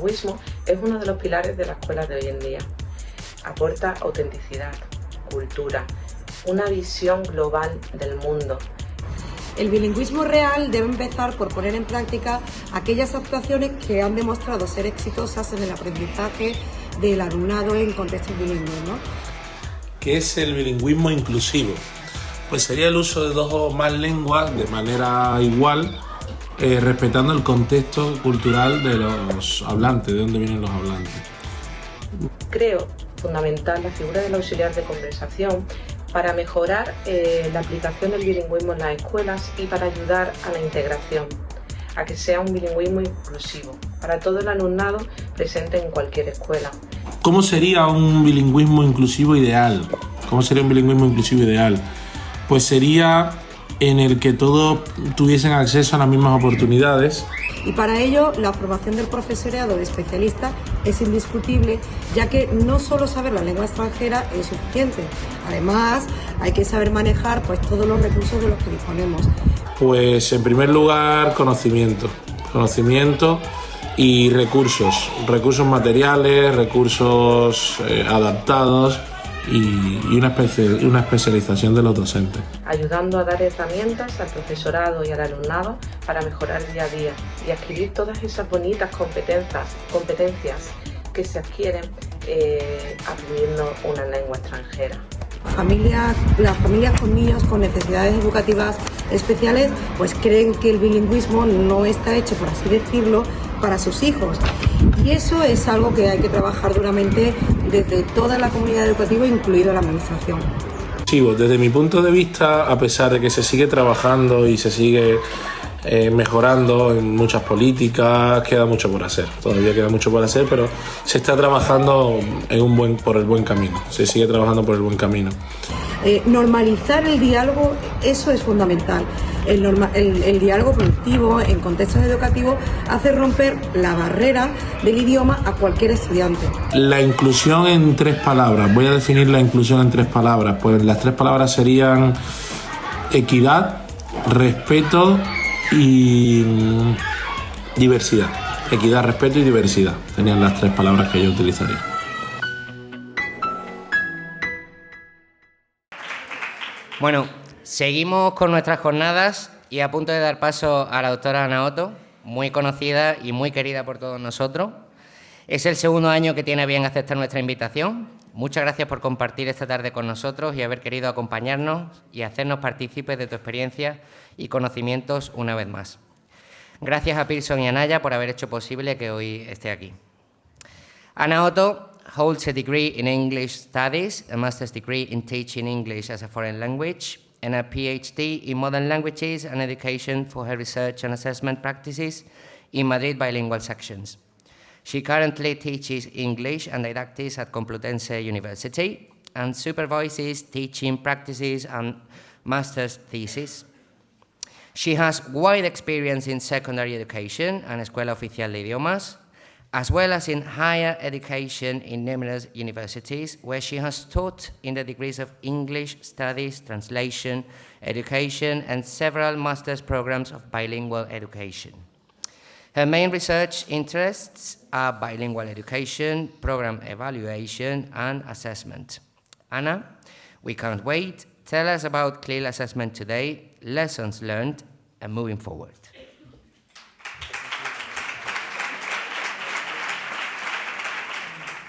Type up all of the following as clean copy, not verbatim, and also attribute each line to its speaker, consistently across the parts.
Speaker 1: bilingüismo es uno de los pilares de la escuela de hoy en día. Aporta autenticidad, cultura, una visión global del mundo.
Speaker 2: El bilingüismo real debe empezar por poner en práctica aquellas actuaciones que han demostrado ser exitosas en el aprendizaje del alumnado en contextos bilingües, ¿no?
Speaker 3: ¿Qué es el bilingüismo inclusivo? Pues sería el uso de dos o más lenguas de manera igual, respetando el contexto cultural de los hablantes, de dónde vienen los hablantes.
Speaker 1: Creo fundamental la figura del auxiliar de conversación para mejorar la aplicación del bilingüismo en las escuelas y para ayudar a la integración, a que sea un bilingüismo inclusivo para todo el alumnado presente en cualquier escuela.
Speaker 3: ¿Cómo sería un bilingüismo inclusivo ideal? ¿Cómo sería un bilingüismo inclusivo ideal? Pues sería en el que todos tuviesen acceso a las mismas oportunidades.
Speaker 2: Y para ello, la formación del profesorado de especialistas es indiscutible, ya que no solo saber la lengua extranjera es suficiente. Además, hay que saber manejar todos los recursos de los que disponemos.
Speaker 3: Pues en primer lugar, conocimiento y recursos materiales, recursos adaptados y una especialización de los docentes.
Speaker 1: Ayudando a dar herramientas al profesorado y al alumnado para mejorar día a día y adquirir todas esas bonitas competencias que se adquieren aprendiendo una lengua extranjera.
Speaker 2: Las familias con niños con necesidades educativas especiales pues creen que el bilingüismo no está hecho, por así decirlo, para sus hijos. Y eso es algo que hay que trabajar duramente desde toda la comunidad educativa, incluida la administración.
Speaker 3: Sí, desde mi punto de vista, a pesar de que se sigue trabajando y se sigue mejorando en muchas políticas, queda mucho por hacer. Todavía queda mucho por hacer, pero se está trabajando por el buen camino. Se sigue trabajando por el buen camino.
Speaker 2: Normalizar el diálogo, eso es fundamental. El diálogo productivo en contextos educativos hace romper la barrera del idioma a cualquier estudiante.
Speaker 3: La inclusión en 3 palabras. Voy a definir la inclusión en 3 palabras. Pues las 3 palabras serían equidad, respeto y diversidad. Equidad, respeto y diversidad. Serían las 3 palabras que yo utilizaría.
Speaker 4: Bueno, seguimos con nuestras jornadas y a punto de dar paso a la doctora Ana Otto, muy conocida y muy querida por todos nosotros. Es el segundo año que tiene a bien aceptar nuestra invitación. Muchas gracias por compartir esta tarde con nosotros y haber querido acompañarnos y hacernos partícipes de tu experiencia y conocimientos una vez más. Gracias a Pearson y a Naya por haber hecho posible que hoy esté aquí. Ana Otto holds a degree in English Studies, a master's degree in teaching English as a foreign language, and a PhD in modern languages and education for her research and assessment practices in Madrid bilingual sections. She currently teaches English and didactics at Complutense University and supervises teaching practices and master's thesis. She has wide experience in secondary education and Escuela Oficial de Idiomas, as well as in higher education in numerous universities, where she has taught in the degrees of English Studies, Translation, Education, and several master's programs of bilingual education. Her main research interests are bilingual education, program evaluation, and assessment. Anna, we can't wait. Tell us about CLIL Assessment today, lessons learned, and moving forward.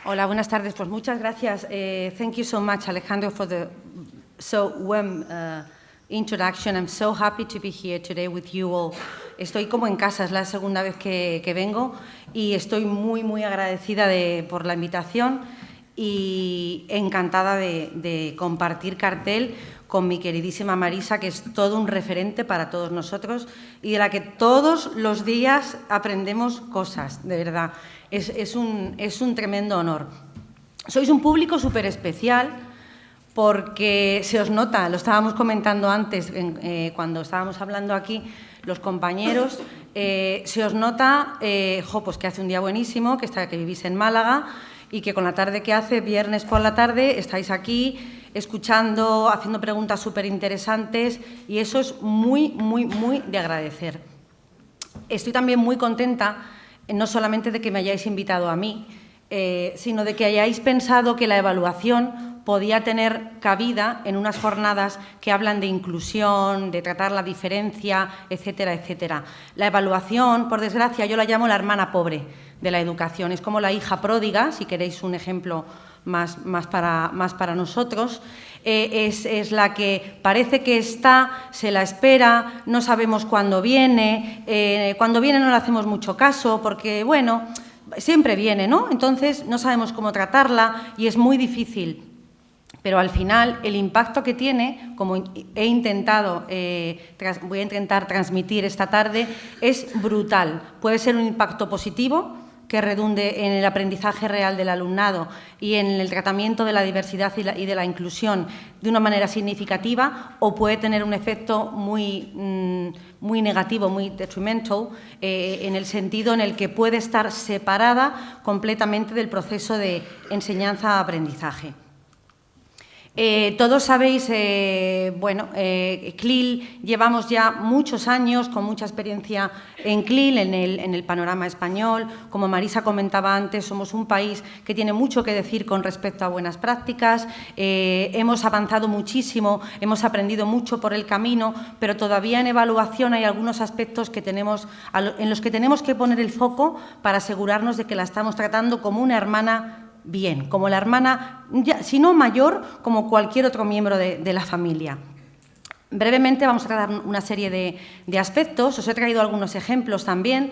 Speaker 5: Hola, buenas tardes. Pues muchas gracias. Thank you so much, Alejandro, for the so warm introduction. I'm so happy to be here today with you all. Estoy como en casa, es la segunda vez que vengo y estoy muy agradecida por la invitación y encantada de compartir cartel con mi queridísima Marisa, que es todo un referente para todos nosotros y de la que todos los días aprendemos cosas, de verdad. Es un tremendo honor. Sois un público súper especial porque se os nota, lo estábamos comentando antes cuando estábamos hablando aquí, los compañeros, se os nota pues que hace un día buenísimo, que vivís en Málaga y que con la tarde que hace, viernes por la tarde, estáis aquí escuchando, haciendo preguntas súper interesantes y eso es muy de agradecer. Estoy también muy contenta no solamente de que me hayáis invitado a mí, sino de que hayáis pensado que la evaluación podía tener cabida en unas jornadas que hablan de inclusión, de tratar la diferencia, etcétera, etcétera. La evaluación, por desgracia, yo la llamo la hermana pobre de la educación. Es como la hija pródiga, si queréis un ejemplo más para nosotros. Es la que parece que está, se la espera, no sabemos cuándo viene no le hacemos mucho caso porque, bueno, siempre viene, ¿no? Entonces no sabemos cómo tratarla y es muy difícil. Pero al final el impacto que tiene, como he intentado, voy a intentar transmitir esta tarde, es brutal. Puede ser un impacto positivo que redunde en el aprendizaje real del alumnado y en el tratamiento de la diversidad y de la inclusión de una manera significativa, o puede tener un efecto muy negativo, muy detrimental, en el sentido en el que puede estar separada completamente del proceso de enseñanza-aprendizaje. Todos sabéis, CLIL, llevamos ya muchos años con mucha experiencia en CLIL, en el panorama español. Como Marisa comentaba antes, somos un país que tiene mucho que decir con respecto a buenas prácticas. Hemos avanzado muchísimo, hemos aprendido mucho por el camino, pero todavía en evaluación hay algunos aspectos en los que tenemos que poner el foco para asegurarnos de que la estamos tratando como una hermana bien, como la hermana, si no mayor, como cualquier otro miembro de la familia. Brevemente vamos a tratar una serie de aspectos, os he traído algunos ejemplos también.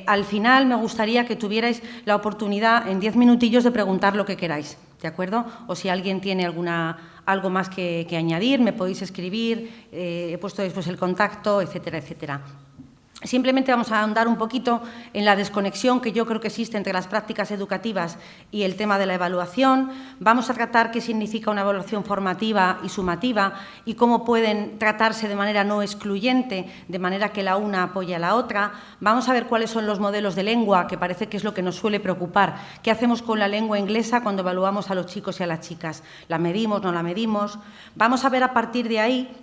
Speaker 5: Al final me gustaría que tuvierais la oportunidad en 10 minutillos de preguntar lo que queráis, ¿de acuerdo? O si alguien tiene algo más que añadir, me podéis escribir, he puesto después el contacto, etcétera, etcétera. Simplemente vamos a ahondar un poquito en la desconexión que yo creo que existe entre las prácticas educativas y el tema de la evaluación. Vamos a tratar qué significa una evaluación formativa y sumativa y cómo pueden tratarse de manera no excluyente, de manera que la una apoye a la otra. Vamos a ver cuáles son los modelos de lengua, que parece que es lo que nos suele preocupar. ¿Qué hacemos con la lengua inglesa cuando evaluamos a los chicos y a las chicas? ¿La medimos, no la medimos? Vamos a ver a partir de ahí,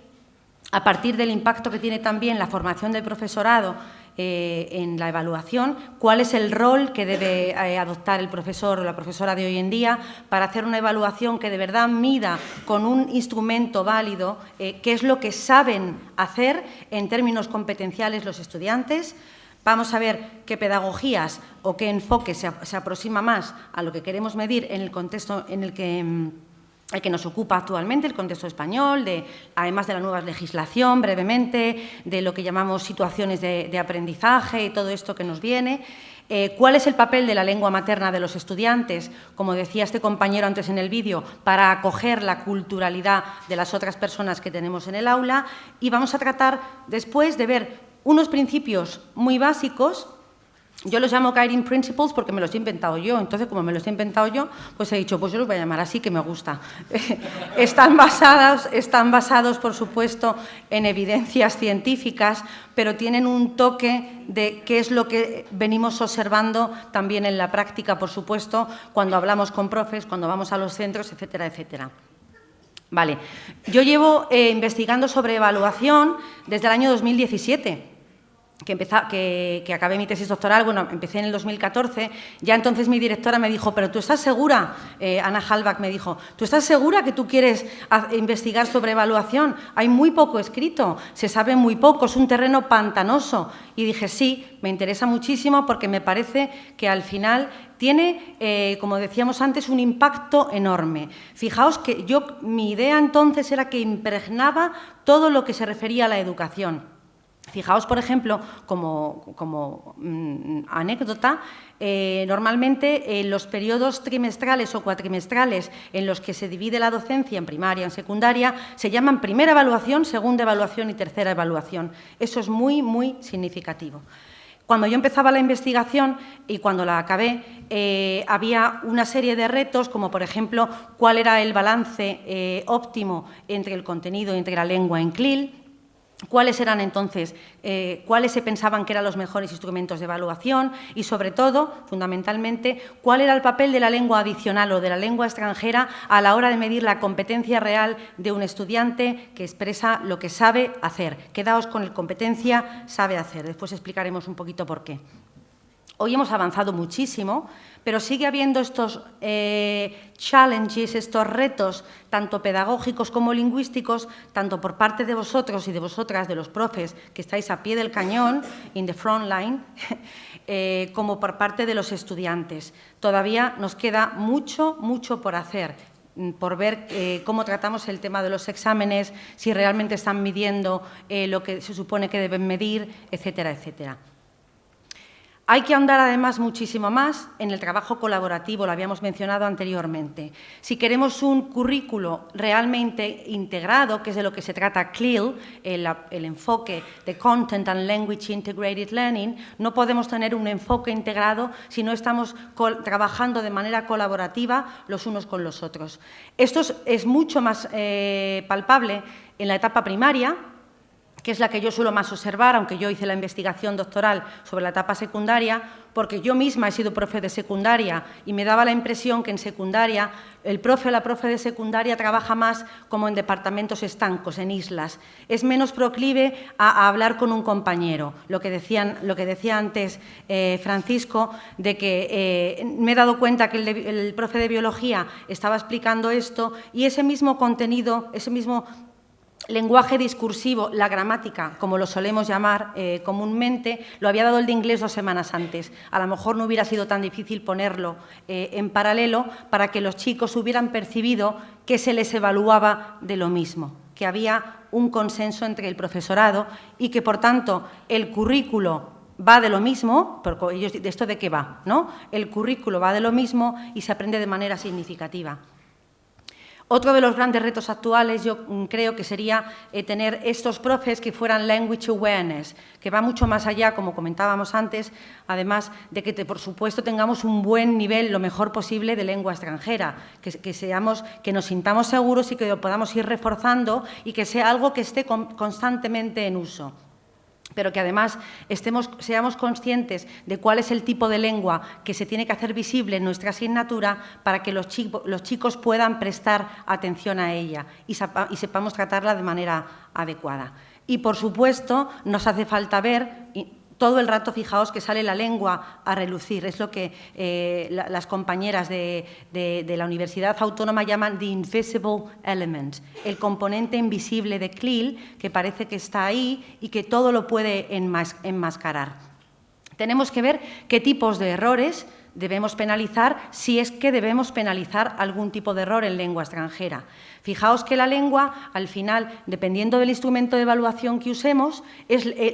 Speaker 5: a partir del impacto que tiene también la formación del profesorado en la evaluación, cuál es el rol que debe adoptar el profesor o la profesora de hoy en día para hacer una evaluación que de verdad mida con un instrumento válido qué es lo que saben hacer en términos competenciales los estudiantes. Vamos a ver qué pedagogías o qué enfoque se aproxima más a lo que queremos medir en el contexto en el que nos ocupa actualmente, el contexto español, además de la nueva legislación, brevemente, de lo que llamamos situaciones de aprendizaje y todo esto que nos viene. ¿Cuál es el papel de la lengua materna de los estudiantes, como decía este compañero antes en el vídeo, para acoger la culturalidad de las otras personas que tenemos en el aula? Y vamos a tratar después de ver unos principios muy básicos. Yo los llamo Guiding Principles porque me los he inventado yo. Entonces, como me los he inventado yo, pues he dicho, pues yo los voy a llamar así, que me gusta. Están basados, por supuesto, en evidencias científicas, pero tienen un toque de qué es lo que venimos observando también en la práctica, por supuesto, cuando hablamos con profes, cuando vamos a los centros, etcétera, etcétera. Vale. Yo llevo investigando sobre evaluación desde el año 2017. Que acabé mi tesis doctoral, bueno, empecé en el 2014, ya entonces mi directora me dijo, pero ¿tú estás segura? Ana Halbach me dijo, ¿tú estás segura que tú quieres investigar sobre evaluación? Hay muy poco escrito, se sabe muy poco, es un terreno pantanoso. Y dije, sí, me interesa muchísimo porque me parece que al final tiene, como decíamos antes, un impacto enorme. Fijaos que mi idea entonces era que impregnaba todo lo que se refería a la educación. Fijaos, por ejemplo, como anécdota, normalmente en los periodos trimestrales o cuatrimestrales en los que se divide la docencia en primaria, en secundaria, se llaman primera evaluación, segunda evaluación y tercera evaluación. Eso es muy, muy significativo. Cuando yo empezaba la investigación y cuando la acabé, había una serie de retos, como por ejemplo, cuál era el balance óptimo entre el contenido y entre la lengua en CLIL. ¿Cuáles eran entonces, cuáles se pensaban que eran los mejores instrumentos de evaluación? Y, sobre todo, fundamentalmente, ¿cuál era el papel de la lengua adicional o de la lengua extranjera a la hora de medir la competencia real de un estudiante que expresa lo que sabe hacer? Quedaos con el competencia, sabe hacer. Después explicaremos un poquito por qué. Hoy hemos avanzado muchísimo, pero sigue habiendo estos challenges, estos retos, tanto pedagógicos como lingüísticos, tanto por parte de vosotros y de vosotras, de los profes, que estáis a pie del cañón, in the front line, como por parte de los estudiantes. Todavía nos queda mucho, mucho por hacer, por ver cómo tratamos el tema de los exámenes, si realmente están midiendo lo que se supone que deben medir, etcétera, etcétera. Hay que ahondar, además, muchísimo más en el trabajo colaborativo, lo habíamos mencionado anteriormente. Si queremos un currículo realmente integrado, que es de lo que se trata CLIL, el enfoque de Content and Language Integrated Learning, no podemos tener un enfoque integrado si no estamos trabajando de manera colaborativa los unos con los otros. Esto es mucho más palpable en la etapa primaria, que es la que yo suelo más observar, aunque yo hice la investigación doctoral sobre la etapa secundaria, porque yo misma he sido profe de secundaria y me daba la impresión que en secundaria el profe o la profe de secundaria trabaja más como en departamentos estancos, en islas. Es menos proclive a hablar con un compañero. Lo que decía antes Francisco, de que me he dado cuenta que el profe de biología estaba explicando esto y ese mismo contenido, ese mismo lenguaje discursivo, la gramática, como lo solemos llamar comúnmente, lo había dado el de inglés 2 semanas antes. A lo mejor no hubiera sido tan difícil ponerlo en paralelo para que los chicos hubieran percibido que se les evaluaba de lo mismo, que había un consenso entre el profesorado y que, por tanto, el currículo va de lo mismo, porque ellos, ¿de esto de qué va?, ¿no? El currículo va de lo mismo y se aprende de manera significativa. Otro de los grandes retos actuales yo creo que sería tener estos profes que fueran language awareness, que va mucho más allá, como comentábamos antes, además de que, por supuesto, tengamos un buen nivel, lo mejor posible, de lengua extranjera, que nos sintamos seguros y que lo podamos ir reforzando y que sea algo que esté constantemente en uso, pero que además seamos conscientes de cuál es el tipo de lengua que se tiene que hacer visible en nuestra asignatura para que los chicos puedan prestar atención a ella y sepamos tratarla de manera adecuada. Y, por supuesto, nos hace falta ver todo el rato, fijaos, que sale la lengua a relucir. Es lo que las compañeras de la Universidad Autónoma llaman the invisible element, el componente invisible de CLIL, que parece que está ahí y que todo lo puede enmascarar. Tenemos que ver qué tipos de errores debemos penalizar, si es que debemos penalizar algún tipo de error en lengua extranjera. Fijaos que la lengua, al final, dependiendo del instrumento de evaluación que usemos,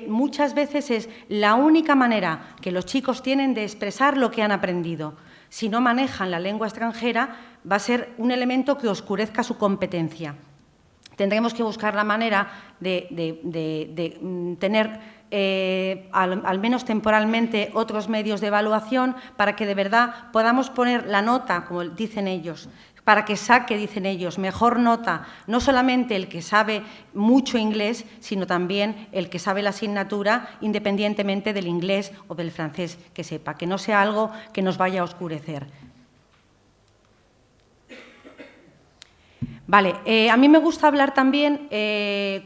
Speaker 5: muchas veces es la única manera que los chicos tienen de expresar lo que han aprendido. Si no manejan la lengua extranjera, va a ser un elemento que oscurezca su competencia. Tendremos que buscar la manera de tener al menos temporalmente, otros medios de evaluación para que de verdad podamos poner la nota, como dicen ellos, para que saque, dicen ellos, mejor nota, no solamente el que sabe mucho inglés, sino también el que sabe la asignatura, independientemente del inglés o del francés que sepa, que no sea algo que nos vaya a oscurecer. Vale, a mí me gusta hablar también,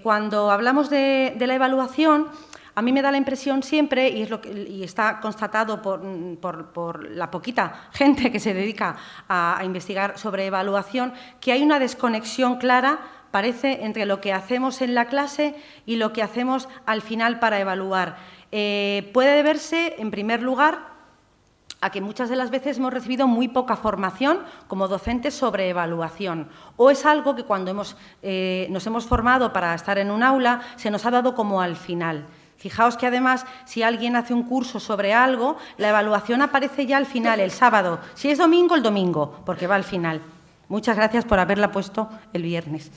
Speaker 5: cuando hablamos de la evaluación, a mí me da la impresión siempre, y está constatado por la poquita gente que se dedica a investigar sobre evaluación, que hay una desconexión clara, parece, entre lo que hacemos en la clase y lo que hacemos al final para evaluar. Puede deberse, en primer lugar, a que muchas de las veces hemos recibido muy poca formación como docentes sobre evaluación, o es algo que cuando nos hemos formado para estar en un aula se nos ha dado como al final. Fijaos que, además, si alguien hace un curso sobre algo, la evaluación aparece ya al final, el sábado. Si es domingo, el domingo, porque va al final. Muchas gracias por haberla puesto el viernes.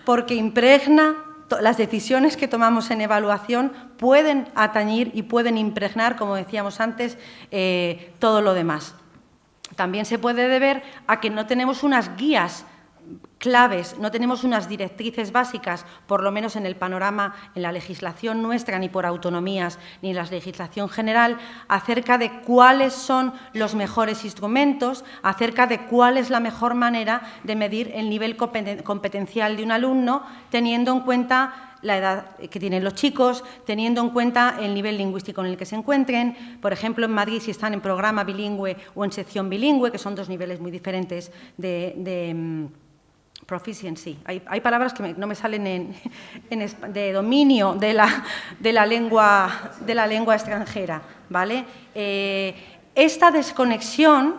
Speaker 5: Porque impregna, las decisiones que tomamos en evaluación pueden atañir y pueden impregnar, como decíamos antes, todo lo demás. También se puede deber a que no tenemos unas guías claves, no tenemos unas directrices básicas, por lo menos en el panorama, en la legislación nuestra, ni por autonomías, ni en la legislación general, acerca de cuáles son los mejores instrumentos, acerca de cuál es la mejor manera de medir el nivel competencial de un alumno, teniendo en cuenta la edad que tienen los chicos, teniendo en cuenta el nivel lingüístico en el que se encuentren. Por ejemplo, en Madrid, si están en programa bilingüe o en sección bilingüe, que son dos niveles muy diferentes de proficiency. Hay palabras que no me salen de dominio de la lengua extranjera, ¿vale? Esta desconexión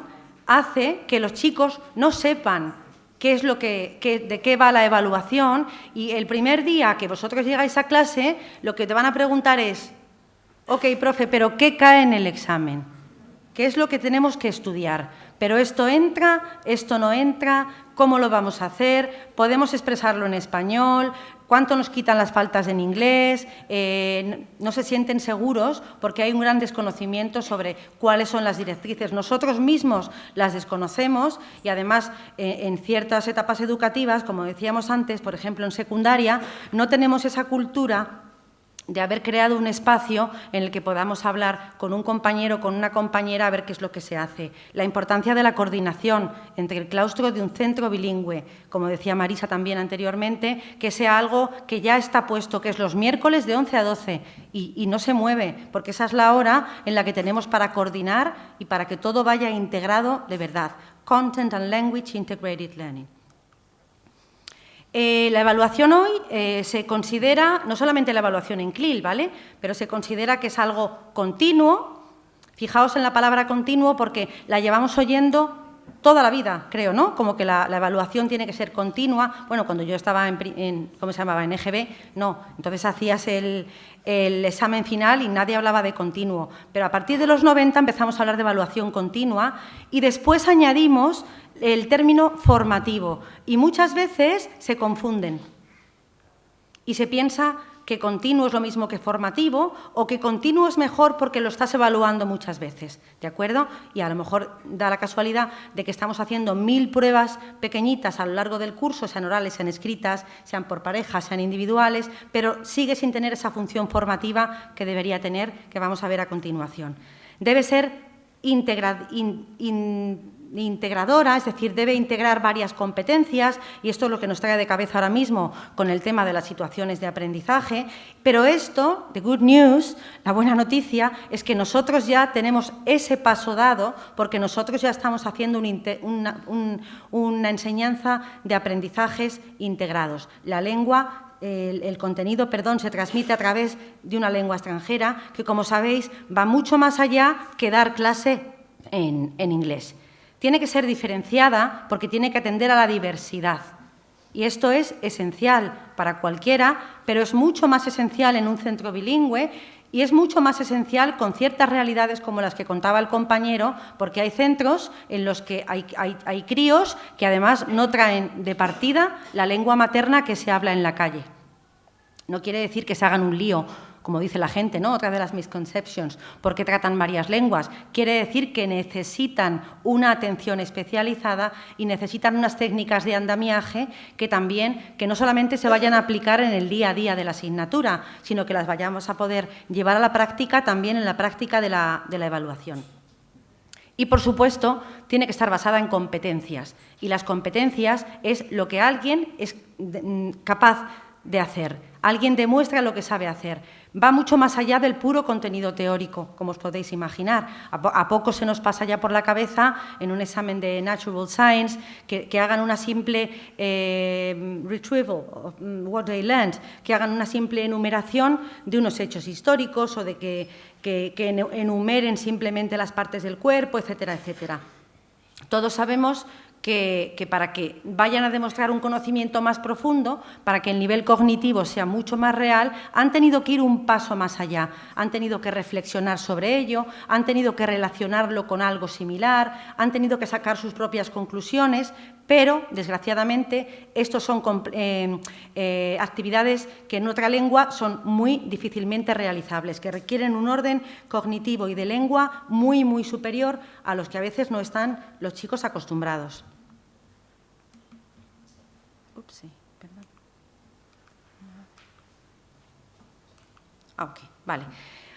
Speaker 5: hace que los chicos no sepan qué es de qué va la evaluación, y el primer día que vosotros llegáis a clase, lo que te van a preguntar es: ok, profe, ¿pero qué cae en el examen? ¿Qué es lo que tenemos que estudiar? ¿Pero esto entra? ¿Esto no entra? ¿Cómo lo vamos a hacer? ¿Podemos expresarlo en español? ¿Cuánto nos quitan las faltas en inglés? No se sienten seguros porque hay un gran desconocimiento sobre cuáles son las directrices. Nosotros mismos las desconocemos y, además, en ciertas etapas educativas, como decíamos antes, por ejemplo, en secundaria, no tenemos esa cultura de haber creado un espacio en el que podamos hablar con un compañero, con una compañera, a ver qué es lo que se hace. La importancia de la coordinación entre el claustro de un centro bilingüe, como decía Marisa también anteriormente, que sea algo que ya está puesto, que es los miércoles de 11 a 12 y no se mueve, porque esa es la hora en la que tenemos para coordinar y para que todo vaya integrado de verdad. Content and Language Integrated Learning. La evaluación hoy se considera, no solamente la evaluación en CLIL, ¿vale?, pero se considera que es algo continuo. Fijaos en la palabra continuo porque la llevamos oyendo toda la vida, creo, ¿no? Como que la evaluación tiene que ser continua. Bueno, cuando yo estaba ¿cómo se llamaba?, en EGB, no. Entonces hacías el examen final y nadie hablaba de continuo. Pero a partir de los 90 empezamos a hablar de evaluación continua y después añadimos el término formativo, y muchas veces se confunden y se piensa que continuo es lo mismo que formativo, o que continuo es mejor porque lo estás evaluando muchas veces, ¿de acuerdo? Y a lo mejor da la casualidad de que estamos haciendo 1000 pruebas pequeñitas a lo largo del curso, sean orales, sean escritas, sean por parejas, sean individuales, pero sigue sin tener esa función formativa que debería tener, que vamos a ver a continuación. Debe ser integradora, es decir, debe integrar varias competencias, y esto es lo que nos trae de cabeza ahora mismo con el tema de las situaciones de aprendizaje. Pero esto, the good news, la buena noticia, es que nosotros ya tenemos ese paso dado, porque nosotros ya estamos haciendo una enseñanza de aprendizajes integrados. La lengua, el contenido, se transmite a través de una lengua extranjera que, como sabéis, va mucho más allá que dar clase en inglés. Tiene que ser diferenciada porque tiene que atender a la diversidad. Y esto es esencial para cualquiera, pero es mucho más esencial en un centro bilingüe y es mucho más esencial con ciertas realidades como las que contaba el compañero, porque hay centros en los que hay críos que además no traen de partida la lengua materna que se habla en la calle. No quiere decir que se hagan un lío, como dice la gente, ¿no?, otra de las misconceptions, porque tratan varias lenguas. Quiere decir que necesitan una atención especializada y necesitan unas técnicas de andamiaje que no solamente se vayan a aplicar en el día a día de la asignatura, sino que las vayamos a poder llevar a la práctica también en la práctica de la evaluación. Y, por supuesto, tiene que estar basada en competencias. Y las competencias es lo que alguien es capaz de hacer. Alguien demuestra lo que sabe hacer. Va mucho más allá del puro contenido teórico, como os podéis imaginar. A poco se nos pasa ya por la cabeza en un examen de Natural Science que hagan una simple retrieval of what they learned, que hagan una simple enumeración de unos hechos históricos o de que enumeren simplemente las partes del cuerpo, etcétera, etcétera. Todos sabemos que para que vayan a demostrar un conocimiento más profundo, para que el nivel cognitivo sea mucho más real, han tenido que ir un paso más allá, han tenido que reflexionar sobre ello, han tenido que relacionarlo con algo similar, han tenido que sacar sus propias conclusiones, pero, desgraciadamente, estos son actividades que en otra lengua son muy difícilmente realizables, que requieren un orden cognitivo y de lengua muy, muy superior a los que a veces no están los chicos acostumbrados. Sí, perdón. Ok, vale.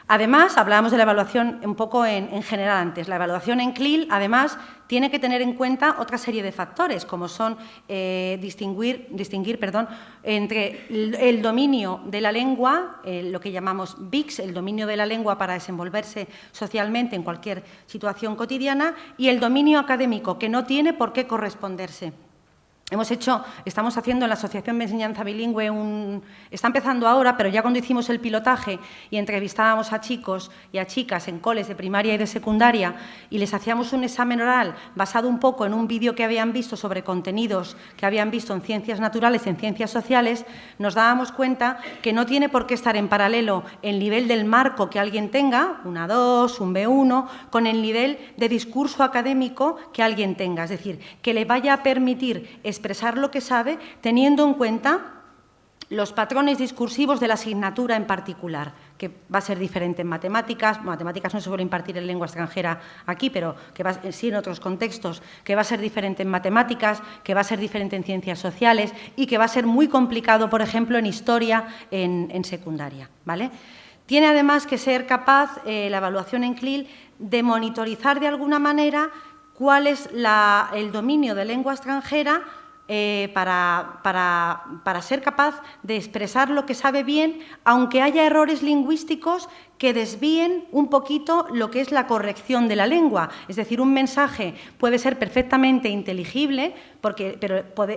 Speaker 5: Además, hablábamos de la evaluación un poco en general antes. La evaluación en CLIL, además, tiene que tener en cuenta otra serie de factores, como son distinguir entre el dominio de la lengua, lo que llamamos BICS, el dominio de la lengua para desenvolverse socialmente en cualquier situación cotidiana, y el dominio académico, que no tiene por qué corresponderse. Estamos haciendo en la Asociación de Enseñanza Bilingüe está empezando ahora, pero ya cuando hicimos el pilotaje y entrevistábamos a chicos y a chicas en coles de primaria y de secundaria y les hacíamos un examen oral basado un poco en un vídeo que habían visto sobre contenidos que habían visto en ciencias naturales, en ciencias sociales, nos dábamos cuenta que no tiene por qué estar en paralelo el nivel del marco que alguien tenga, un A2, un B1, con el nivel de discurso académico que alguien tenga. Es decir, que le vaya a permitir expresar lo que sabe, teniendo en cuenta los patrones discursivos de la asignatura en particular, que va a ser diferente en matemáticas. Matemáticas no se suele impartir en lengua extranjera aquí, pero que sí en otros contextos, que va a ser diferente en matemáticas, que va a ser diferente en ciencias sociales y que va a ser muy complicado, por ejemplo, en historia en secundaria, ¿vale? Tiene además que ser capaz, la evaluación en CLIL, de monitorizar de alguna manera cuál es el dominio de lengua extranjera para ser capaz de expresar lo que sabe bien, aunque haya errores lingüísticos que desvíen un poquito lo que es la corrección de la lengua. Es decir, un mensaje puede ser perfectamente inteligible,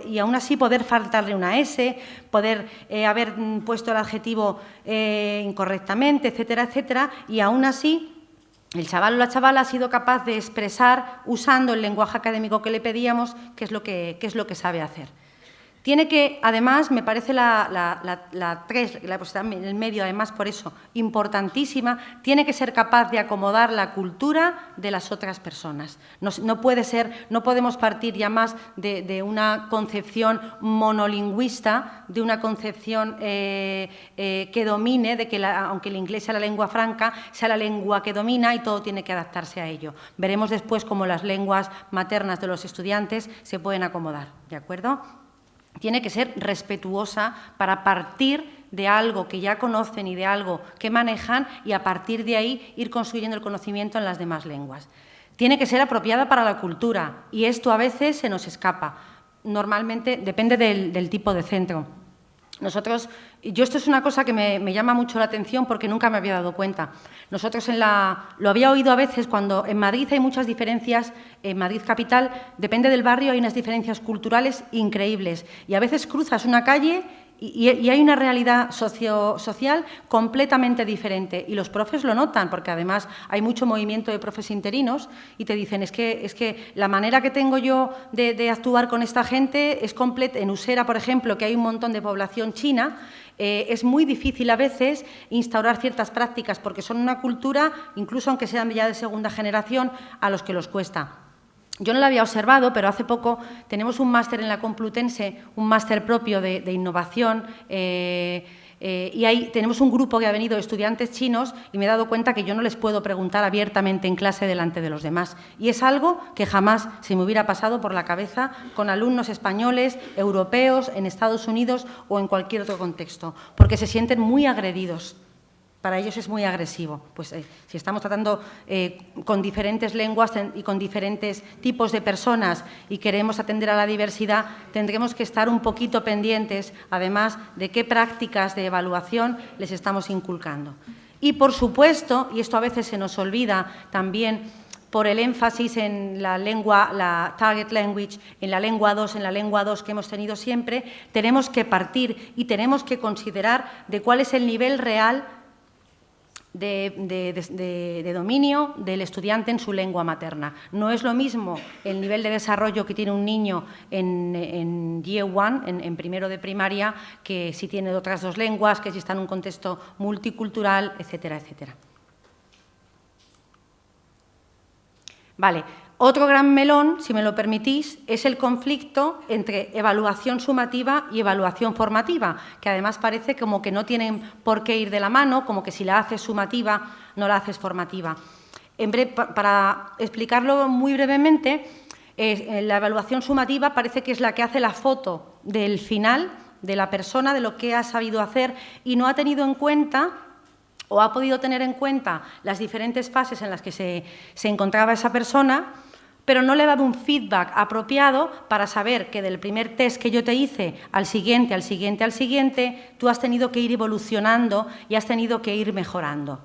Speaker 5: y aún así poder faltarle una S, poder haber puesto el adjetivo incorrectamente, etcétera, etcétera, y aún así el chaval o la chavala ha sido capaz de expresar, usando el lenguaje académico que le pedíamos, qué es lo que sabe hacer. Tiene que, además, me parece la 3, la posición en el medio, además, por eso, importantísima, tiene que ser capaz de acomodar la cultura de las otras personas. No podemos partir ya más de una concepción monolingüista, de una concepción que domine, de que aunque el inglés sea la lengua franca, sea la lengua que domina y todo tiene que adaptarse a ello. Veremos después cómo las lenguas maternas de los estudiantes se pueden acomodar, ¿de acuerdo? Tiene que ser respetuosa para partir de algo que ya conocen y de algo que manejan y a partir de ahí ir construyendo el conocimiento en las demás lenguas. Tiene que ser apropiada para la cultura y esto a veces se nos escapa. Normalmente depende del tipo de centro. Esto es una cosa que me llama mucho la atención porque nunca me había dado cuenta. Nosotros lo había oído a veces cuando en Madrid hay muchas diferencias, en Madrid capital, depende del barrio, hay unas diferencias culturales increíbles y a veces cruzas una calle y hay una realidad social completamente diferente y los profes lo notan porque además hay mucho movimiento de profes interinos y te dicen es que la manera que tengo yo de actuar con esta gente es completa. En Usera, por ejemplo, que hay un montón de población china, es muy difícil a veces instaurar ciertas prácticas porque son una cultura, incluso aunque sean ya de segunda generación, a los que los cuesta. Yo no lo había observado, pero hace poco tenemos un máster en la Complutense, un máster propio de innovación, y ahí tenemos un grupo que ha venido de estudiantes chinos y me he dado cuenta que yo no les puedo preguntar abiertamente en clase delante de los demás. Y es algo que jamás se me hubiera pasado por la cabeza con alumnos españoles, europeos, en Estados Unidos o en cualquier otro contexto, porque se sienten muy agredidos. Para ellos es muy agresivo. Pues si estamos tratando con diferentes lenguas y con diferentes tipos de personas y queremos atender a la diversidad, tendremos que estar un poquito pendientes, además, de qué prácticas de evaluación les estamos inculcando. Y, por supuesto, y esto a veces se nos olvida también por el énfasis en la lengua, la target language, en la lengua 2 que hemos tenido siempre, tenemos que partir y tenemos que considerar de cuál es el nivel real de dominio del estudiante en su lengua materna. No es lo mismo el nivel de desarrollo que tiene un niño en Year 1, en primero de primaria, que si tiene otras dos lenguas, que si está en un contexto multicultural, etcétera, etcétera. Vale. Otro gran melón, si me lo permitís, es el conflicto entre evaluación sumativa y evaluación formativa, que además parece como que no tienen por qué ir de la mano, como que si la haces sumativa no la haces formativa. Para explicarlo muy brevemente, La evaluación sumativa parece que es la que hace la foto del final de la persona, de lo que ha sabido hacer y no ha tenido en cuenta o ha podido tener en cuenta las diferentes fases en las que se encontraba esa persona, pero no le ha dado un feedback apropiado para saber que del primer test que yo te hice al siguiente, al siguiente, al siguiente, tú has tenido que ir evolucionando y has tenido que ir mejorando.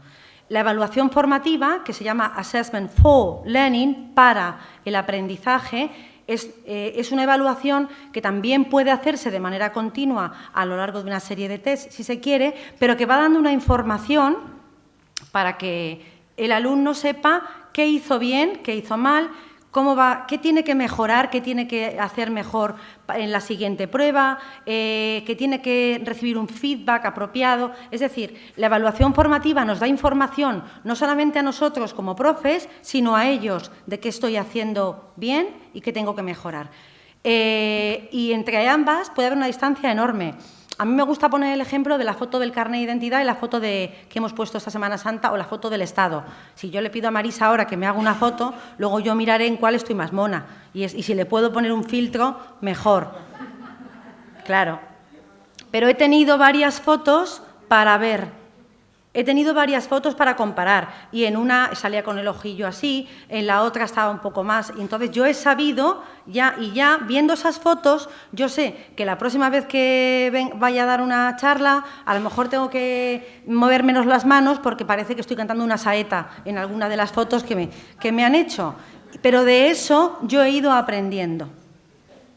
Speaker 5: La evaluación formativa, que se llama Assessment for Learning, para el aprendizaje, es una evaluación que también puede hacerse de manera continua a lo largo de una serie de tests, si se quiere, pero que va dando una información para que el alumno sepa qué hizo bien, qué hizo mal, qué tiene que mejorar, qué tiene que hacer mejor en la siguiente prueba, que tiene que recibir un feedback apropiado. Es decir, la evaluación formativa nos da información no solamente a nosotros como profes, sino a ellos de qué estoy haciendo bien y qué tengo que mejorar. Y entre ambas puede haber una distancia enorme. A mí me gusta poner el ejemplo de la foto del carnet de identidad y la foto que hemos puesto esta Semana Santa o la foto del Estado. Si yo le pido a Marisa ahora que me haga una foto, luego yo miraré en cuál estoy más mona. Y si le puedo poner un filtro, mejor. Claro. Pero he tenido varias fotos para ver. He tenido varias fotos para comparar y en una salía con el ojillo así, en la otra estaba un poco más. Y entonces yo he sabido, ya viendo esas fotos, yo sé que la próxima vez que vaya a dar una charla, a lo mejor tengo que mover menos las manos porque parece que estoy cantando una saeta en alguna de las fotos que me han hecho. Pero de eso yo he ido aprendiendo.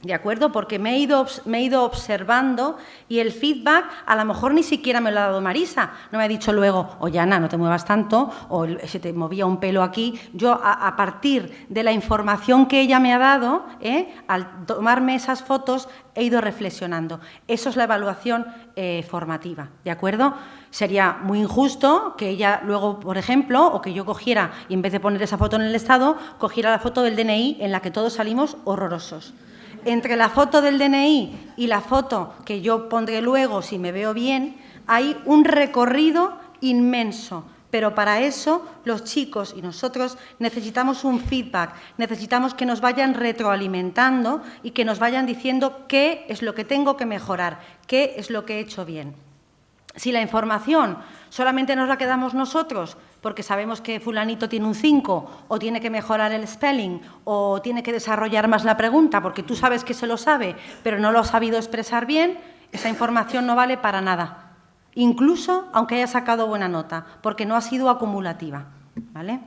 Speaker 5: ¿De acuerdo? Porque me he ido observando y el feedback a lo mejor ni siquiera me lo ha dado Marisa. No me ha dicho luego, oye, Ana, no te muevas tanto, o se te movía un pelo aquí. Yo, a partir de la información que ella me ha dado, al tomarme esas fotos, he ido reflexionando. Eso es la evaluación formativa, ¿de acuerdo? Sería muy injusto que ella luego, por ejemplo, o que yo cogiera, y en vez de poner esa foto en el Estado, cogiera la foto del DNI en la que todos salimos horrorosos. Entre la foto del DNI y la foto que yo pondré luego, si me veo bien, hay un recorrido inmenso. Pero para eso los chicos y nosotros necesitamos un feedback, necesitamos que nos vayan retroalimentando y que nos vayan diciendo qué es lo que tengo que mejorar, qué es lo que he hecho bien. Si la información solamente nos la quedamos nosotros porque sabemos que fulanito tiene un 5 o tiene que mejorar el spelling o tiene que desarrollar más la pregunta porque tú sabes que se lo sabe pero no lo ha sabido expresar bien, esa información no vale para nada, incluso aunque haya sacado buena nota, porque no ha sido acumulativa, ¿vale?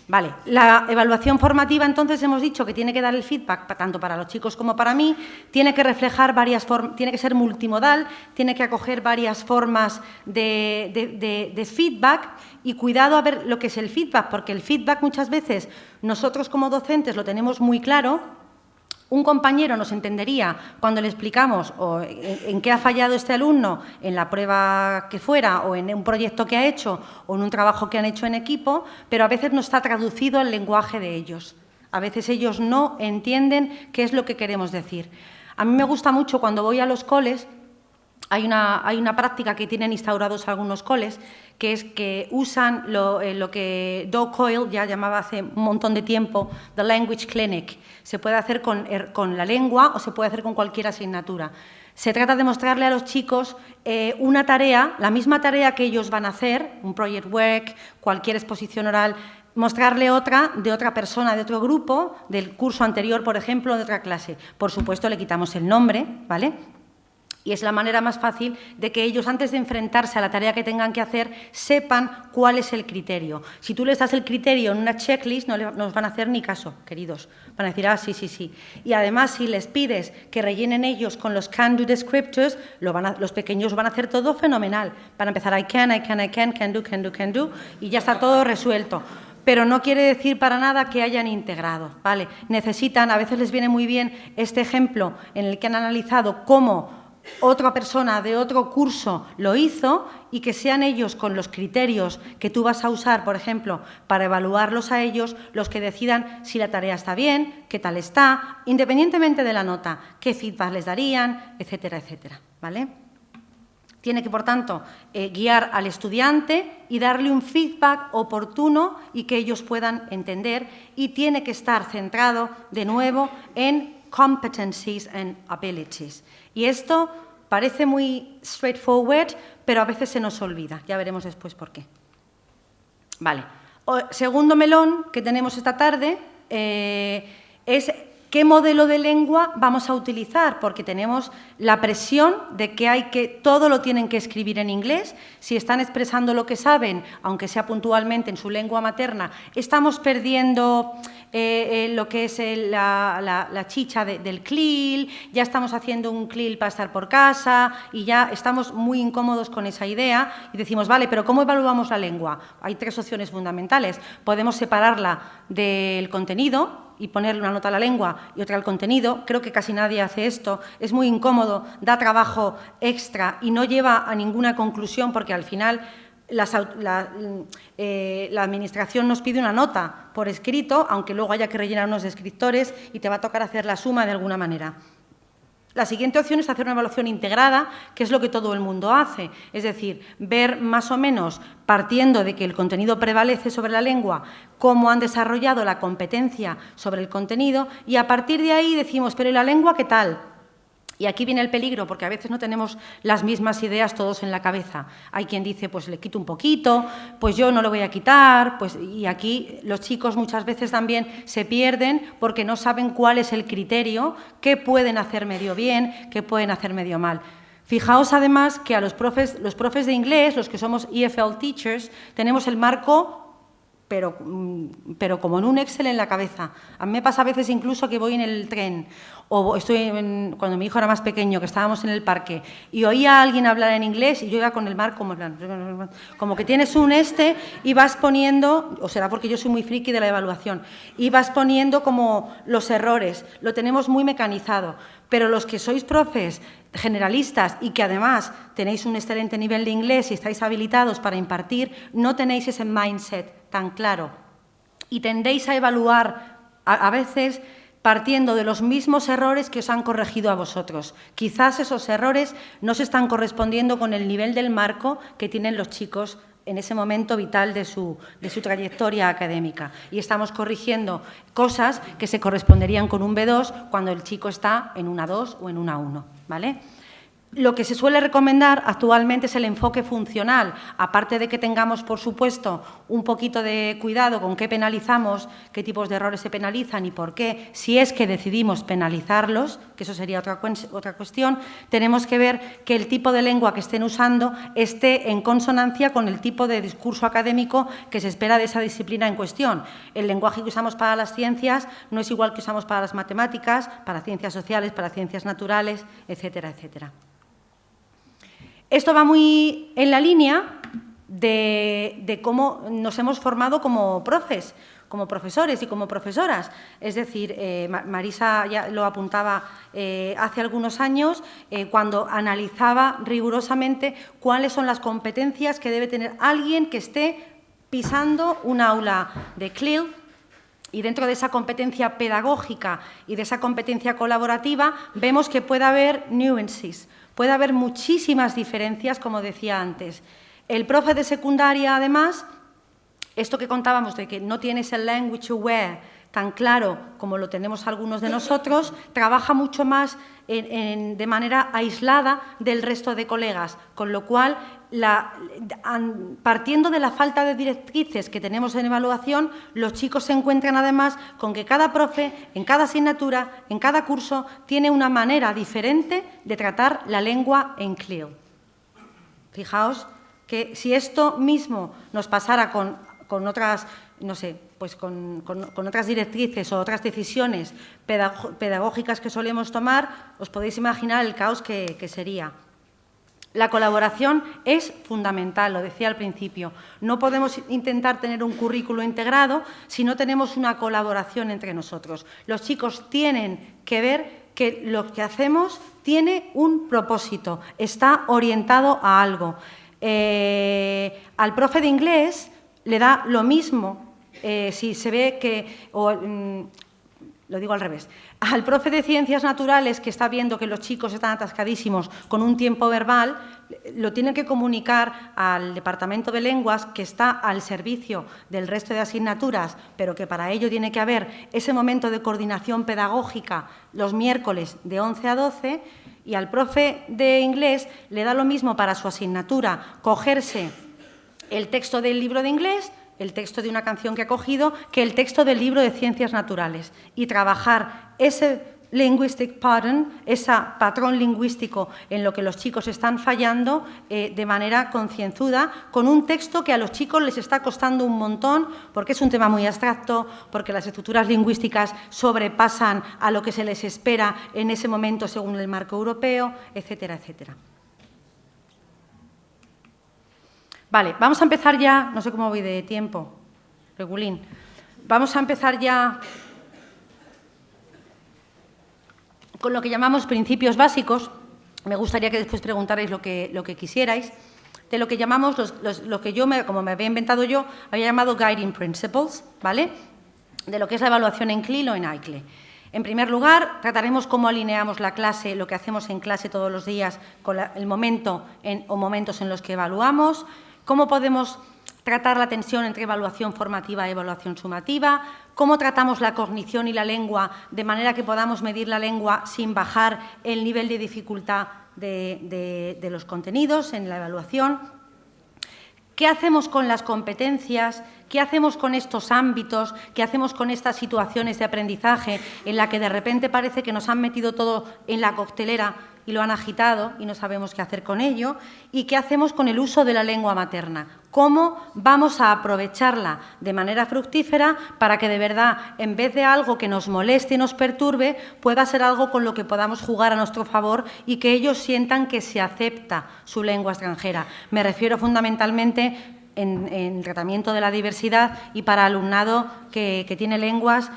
Speaker 5: Vale, la evaluación formativa, entonces, hemos dicho que tiene que dar el feedback, tanto para los chicos como para mí, tiene que reflejar varias formas, tiene que ser multimodal, tiene que acoger varias formas de feedback y cuidado a ver lo que es el feedback, porque el feedback muchas veces nosotros como docentes lo tenemos muy claro. Un compañero nos entendería cuando le explicamos en qué ha fallado este alumno en la prueba que fuera o en un proyecto que ha hecho o en un trabajo que han hecho en equipo, pero a veces no está traducido el lenguaje de ellos. A veces ellos no entienden qué es lo que queremos decir. A mí me gusta mucho cuando voy a los coles, hay una práctica que tienen instaurados algunos coles, que es que usan lo que Doug Coyle ya llamaba hace un montón de tiempo, The Language Clinic. Se puede hacer con la lengua o se puede hacer con cualquier asignatura. Se trata de mostrarle a los chicos una tarea, la misma tarea que ellos van a hacer, un project work, cualquier exposición oral, mostrarle otra de otra persona, de otro grupo, del curso anterior, por ejemplo, de otra clase. Por supuesto, le quitamos el nombre, ¿vale? Y es la manera más fácil de que ellos, antes de enfrentarse a la tarea que tengan que hacer, sepan cuál es el criterio. Si tú les das el criterio en una checklist, no nos van a hacer ni caso, queridos. Van a decir, ah, sí, sí, sí. Y además, si les pides que rellenen ellos con los can-do descriptors, los pequeños van a hacer todo fenomenal. Van a empezar I can, can do, y ya está todo resuelto. Pero no quiere decir para nada que hayan integrado, ¿vale? Necesitan, a veces les viene muy bien este ejemplo en el que han analizado cómo otra persona de otro curso lo hizo y que sean ellos con los criterios que tú vas a usar, por ejemplo, para evaluarlos a ellos, los que decidan si la tarea está bien, qué tal está, independientemente de la nota, qué feedback les darían, etcétera, etcétera, ¿vale? Tiene que, por tanto, guiar al estudiante y darle un feedback oportuno y que ellos puedan entender, y tiene que estar centrado, de nuevo, en competencies and abilities. Y esto parece muy straightforward, pero a veces se nos olvida. Ya veremos después por qué. Vale. Segundo melón que tenemos esta tarde es qué modelo de lengua vamos a utilizar, porque tenemos la presión de que todo lo tienen que escribir en inglés. Si están expresando lo que saben, aunque sea puntualmente en su lengua materna, estamos perdiendo lo que es la chicha del CLIL, ya estamos haciendo un CLIL para estar por casa y ya estamos muy incómodos con esa idea y decimos, vale, pero ¿cómo evaluamos la lengua? Hay 3 opciones fundamentales. Podemos separarla del contenido y ponerle una nota a la lengua y otra al contenido. Creo que casi nadie hace esto. Es muy incómodo, da trabajo extra y no lleva a ninguna conclusión, porque al final la Administración nos pide una nota por escrito, aunque luego haya que rellenar unos descriptores y te va a tocar hacer la suma de alguna manera. La siguiente opción es hacer una evaluación integrada, que es lo que todo el mundo hace, es decir, ver más o menos, partiendo de que el contenido prevalece sobre la lengua, cómo han desarrollado la competencia sobre el contenido, y a partir de ahí decimos, pero ¿y la lengua qué tal? Y aquí viene el peligro, porque a veces no tenemos las mismas ideas todos en la cabeza. Hay quien dice, pues le quito un poquito, pues yo no lo voy a quitar, y aquí los chicos muchas veces también se pierden porque no saben cuál es el criterio, qué pueden hacer medio bien, qué pueden hacer medio mal. Fijaos además que a los profes de inglés, los que somos EFL teachers, tenemos el marco pero como en un Excel en la cabeza. A mí me pasa a veces incluso que voy en el tren o cuando mi hijo era más pequeño, que estábamos en el parque y oía a alguien hablar en inglés y yo iba con el marco como que tienes y vas poniendo, o será porque yo soy muy friki de la evaluación, y vas poniendo como los errores, lo tenemos muy mecanizado. Pero los que sois profes generalistas y que además tenéis un excelente nivel de inglés y estáis habilitados para impartir, no tenéis ese mindset tan claro y tendéis a evaluar a veces partiendo de los mismos errores que os han corregido a vosotros. Quizás esos errores no se están correspondiendo con el nivel del marco que tienen los chicos en ese momento vital de su trayectoria académica. Y estamos corrigiendo cosas que se corresponderían con un B2 cuando el chico está en una 2 o en una 1, ¿vale? Lo que se suele recomendar actualmente es el enfoque funcional, aparte de que tengamos, por supuesto, un poquito de cuidado con qué penalizamos, qué tipos de errores se penalizan y por qué, si es que decidimos penalizarlos, que eso sería otra cuestión, tenemos que ver que el tipo de lengua que estén usando esté en consonancia con el tipo de discurso académico que se espera de esa disciplina en cuestión. El lenguaje que usamos para las ciencias no es igual que usamos para las matemáticas, para ciencias sociales, para ciencias naturales, etcétera, etcétera. Esto va muy en la línea de cómo nos hemos formado como profes, como profesores y como profesoras. Es decir, Marisa ya lo apuntaba hace algunos años, cuando analizaba rigurosamente cuáles son las competencias que debe tener alguien que esté pisando un aula de CLIL. Y dentro de esa competencia pedagógica y de esa competencia colaborativa vemos que puede haber nuances. Puede haber muchísimas diferencias, como decía antes. El profe de secundaria, además, esto que contábamos de que no tienes el language aware tan claro como lo tenemos algunos de nosotros, trabaja mucho más de manera aislada del resto de colegas, con lo cual, partiendo de la falta de directrices que tenemos en evaluación, los chicos se encuentran además con que cada profe, en cada asignatura, en cada curso, tiene una manera diferente de tratar la lengua en CLIL. Fijaos que si esto mismo nos pasara con otras, no sé, pues con otras directrices o otras decisiones pedagógicas que solemos tomar, os podéis imaginar el caos que sería. La colaboración es fundamental, lo decía al principio. No podemos intentar tener un currículo integrado si no tenemos una colaboración entre nosotros. Los chicos tienen que ver que lo que hacemos tiene un propósito, está orientado a algo. Al profe de inglés le da lo mismo si se ve que... lo digo al revés. Al profe de ciencias naturales que está viendo que los chicos están atascadísimos con un tiempo verbal, lo tienen que comunicar al Departamento de Lenguas, que está al servicio del resto de asignaturas, pero que para ello tiene que haber ese momento de coordinación pedagógica los miércoles de 11 a 12, y al profe de inglés le da lo mismo para su asignatura cogerse el texto del libro de inglés, el texto de una canción que ha cogido, que el texto del libro de ciencias naturales, y trabajar ese linguistic pattern, ese patrón lingüístico en lo que los chicos están fallando de manera concienzuda, con un texto que a los chicos les está costando un montón, porque es un tema muy abstracto, porque las estructuras lingüísticas sobrepasan a lo que se les espera en ese momento según el marco europeo, etcétera, etcétera. Vale, vamos a empezar ya, no sé cómo voy de tiempo, Regulín, vamos a empezar ya con lo que llamamos principios básicos. Me gustaría que después preguntarais lo que quisierais, de lo que llamamos, lo que yo, como me había inventado yo, había llamado guiding principles, ¿vale? De lo que es la evaluación en CLIL o en ICLE. En primer lugar, trataremos cómo alineamos la clase, lo que hacemos en clase todos los días, con el momento o momentos en los que evaluamos, cómo podemos tratar la tensión entre evaluación formativa y evaluación sumativa, cómo tratamos la cognición y la lengua de manera que podamos medir la lengua sin bajar el nivel de dificultad de los contenidos en la evaluación, qué hacemos con las competencias, qué hacemos con estos ámbitos, qué hacemos con estas situaciones de aprendizaje en la que de repente parece que nos han metido todo en la coctelera y lo han agitado y no sabemos qué hacer con ello, y qué hacemos con el uso de la lengua materna, cómo vamos a aprovecharla de manera fructífera para que de verdad, en vez de algo que nos moleste y nos perturbe, pueda ser algo con lo que podamos jugar a nuestro favor y que ellos sientan que se acepta su lengua extranjera. Me refiero fundamentalmente en el tratamiento de la diversidad y para alumnado que tiene lenguas.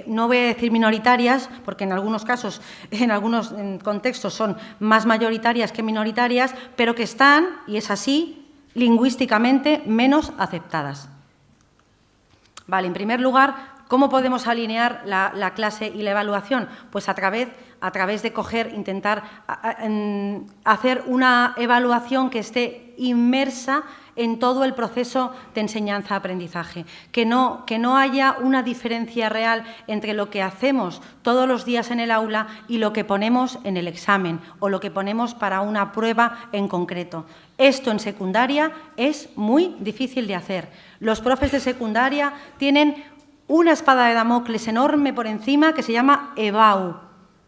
Speaker 5: No voy a decir minoritarias, porque en algunos casos, en algunos contextos son más mayoritarias que minoritarias, pero que están, y es así, lingüísticamente menos aceptadas. Vale, en primer lugar, ¿cómo podemos alinear la clase y la evaluación? Pues a través de intentar hacer una evaluación que esté inmersa en todo el proceso de enseñanza-aprendizaje, que no haya una diferencia real entre lo que hacemos todos los días en el aula y lo que ponemos en el examen o lo que ponemos para una prueba en concreto. Esto en secundaria es muy difícil de hacer. Los profes de secundaria tienen una espada de Damocles enorme por encima que se llama EBAU.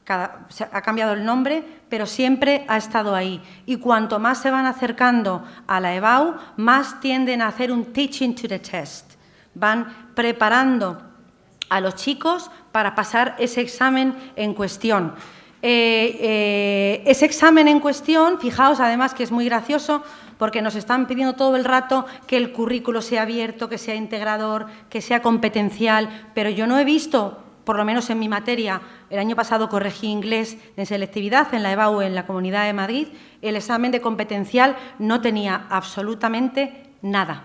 Speaker 5: Ha cambiado el nombre, pero siempre ha estado ahí. Y cuanto más se van acercando a la EBAU, más tienden a hacer un teaching to the test. Van preparando a los chicos para pasar ese examen en cuestión. Ese examen en cuestión, fijaos además que es muy gracioso, porque nos están pidiendo todo el rato que el currículo sea abierto, que sea integrador, que sea competencial, pero yo no he visto, por lo menos en mi materia, el año pasado corregí inglés en selectividad, en la EBAU, en la Comunidad de Madrid, el examen de competencial no tenía absolutamente nada,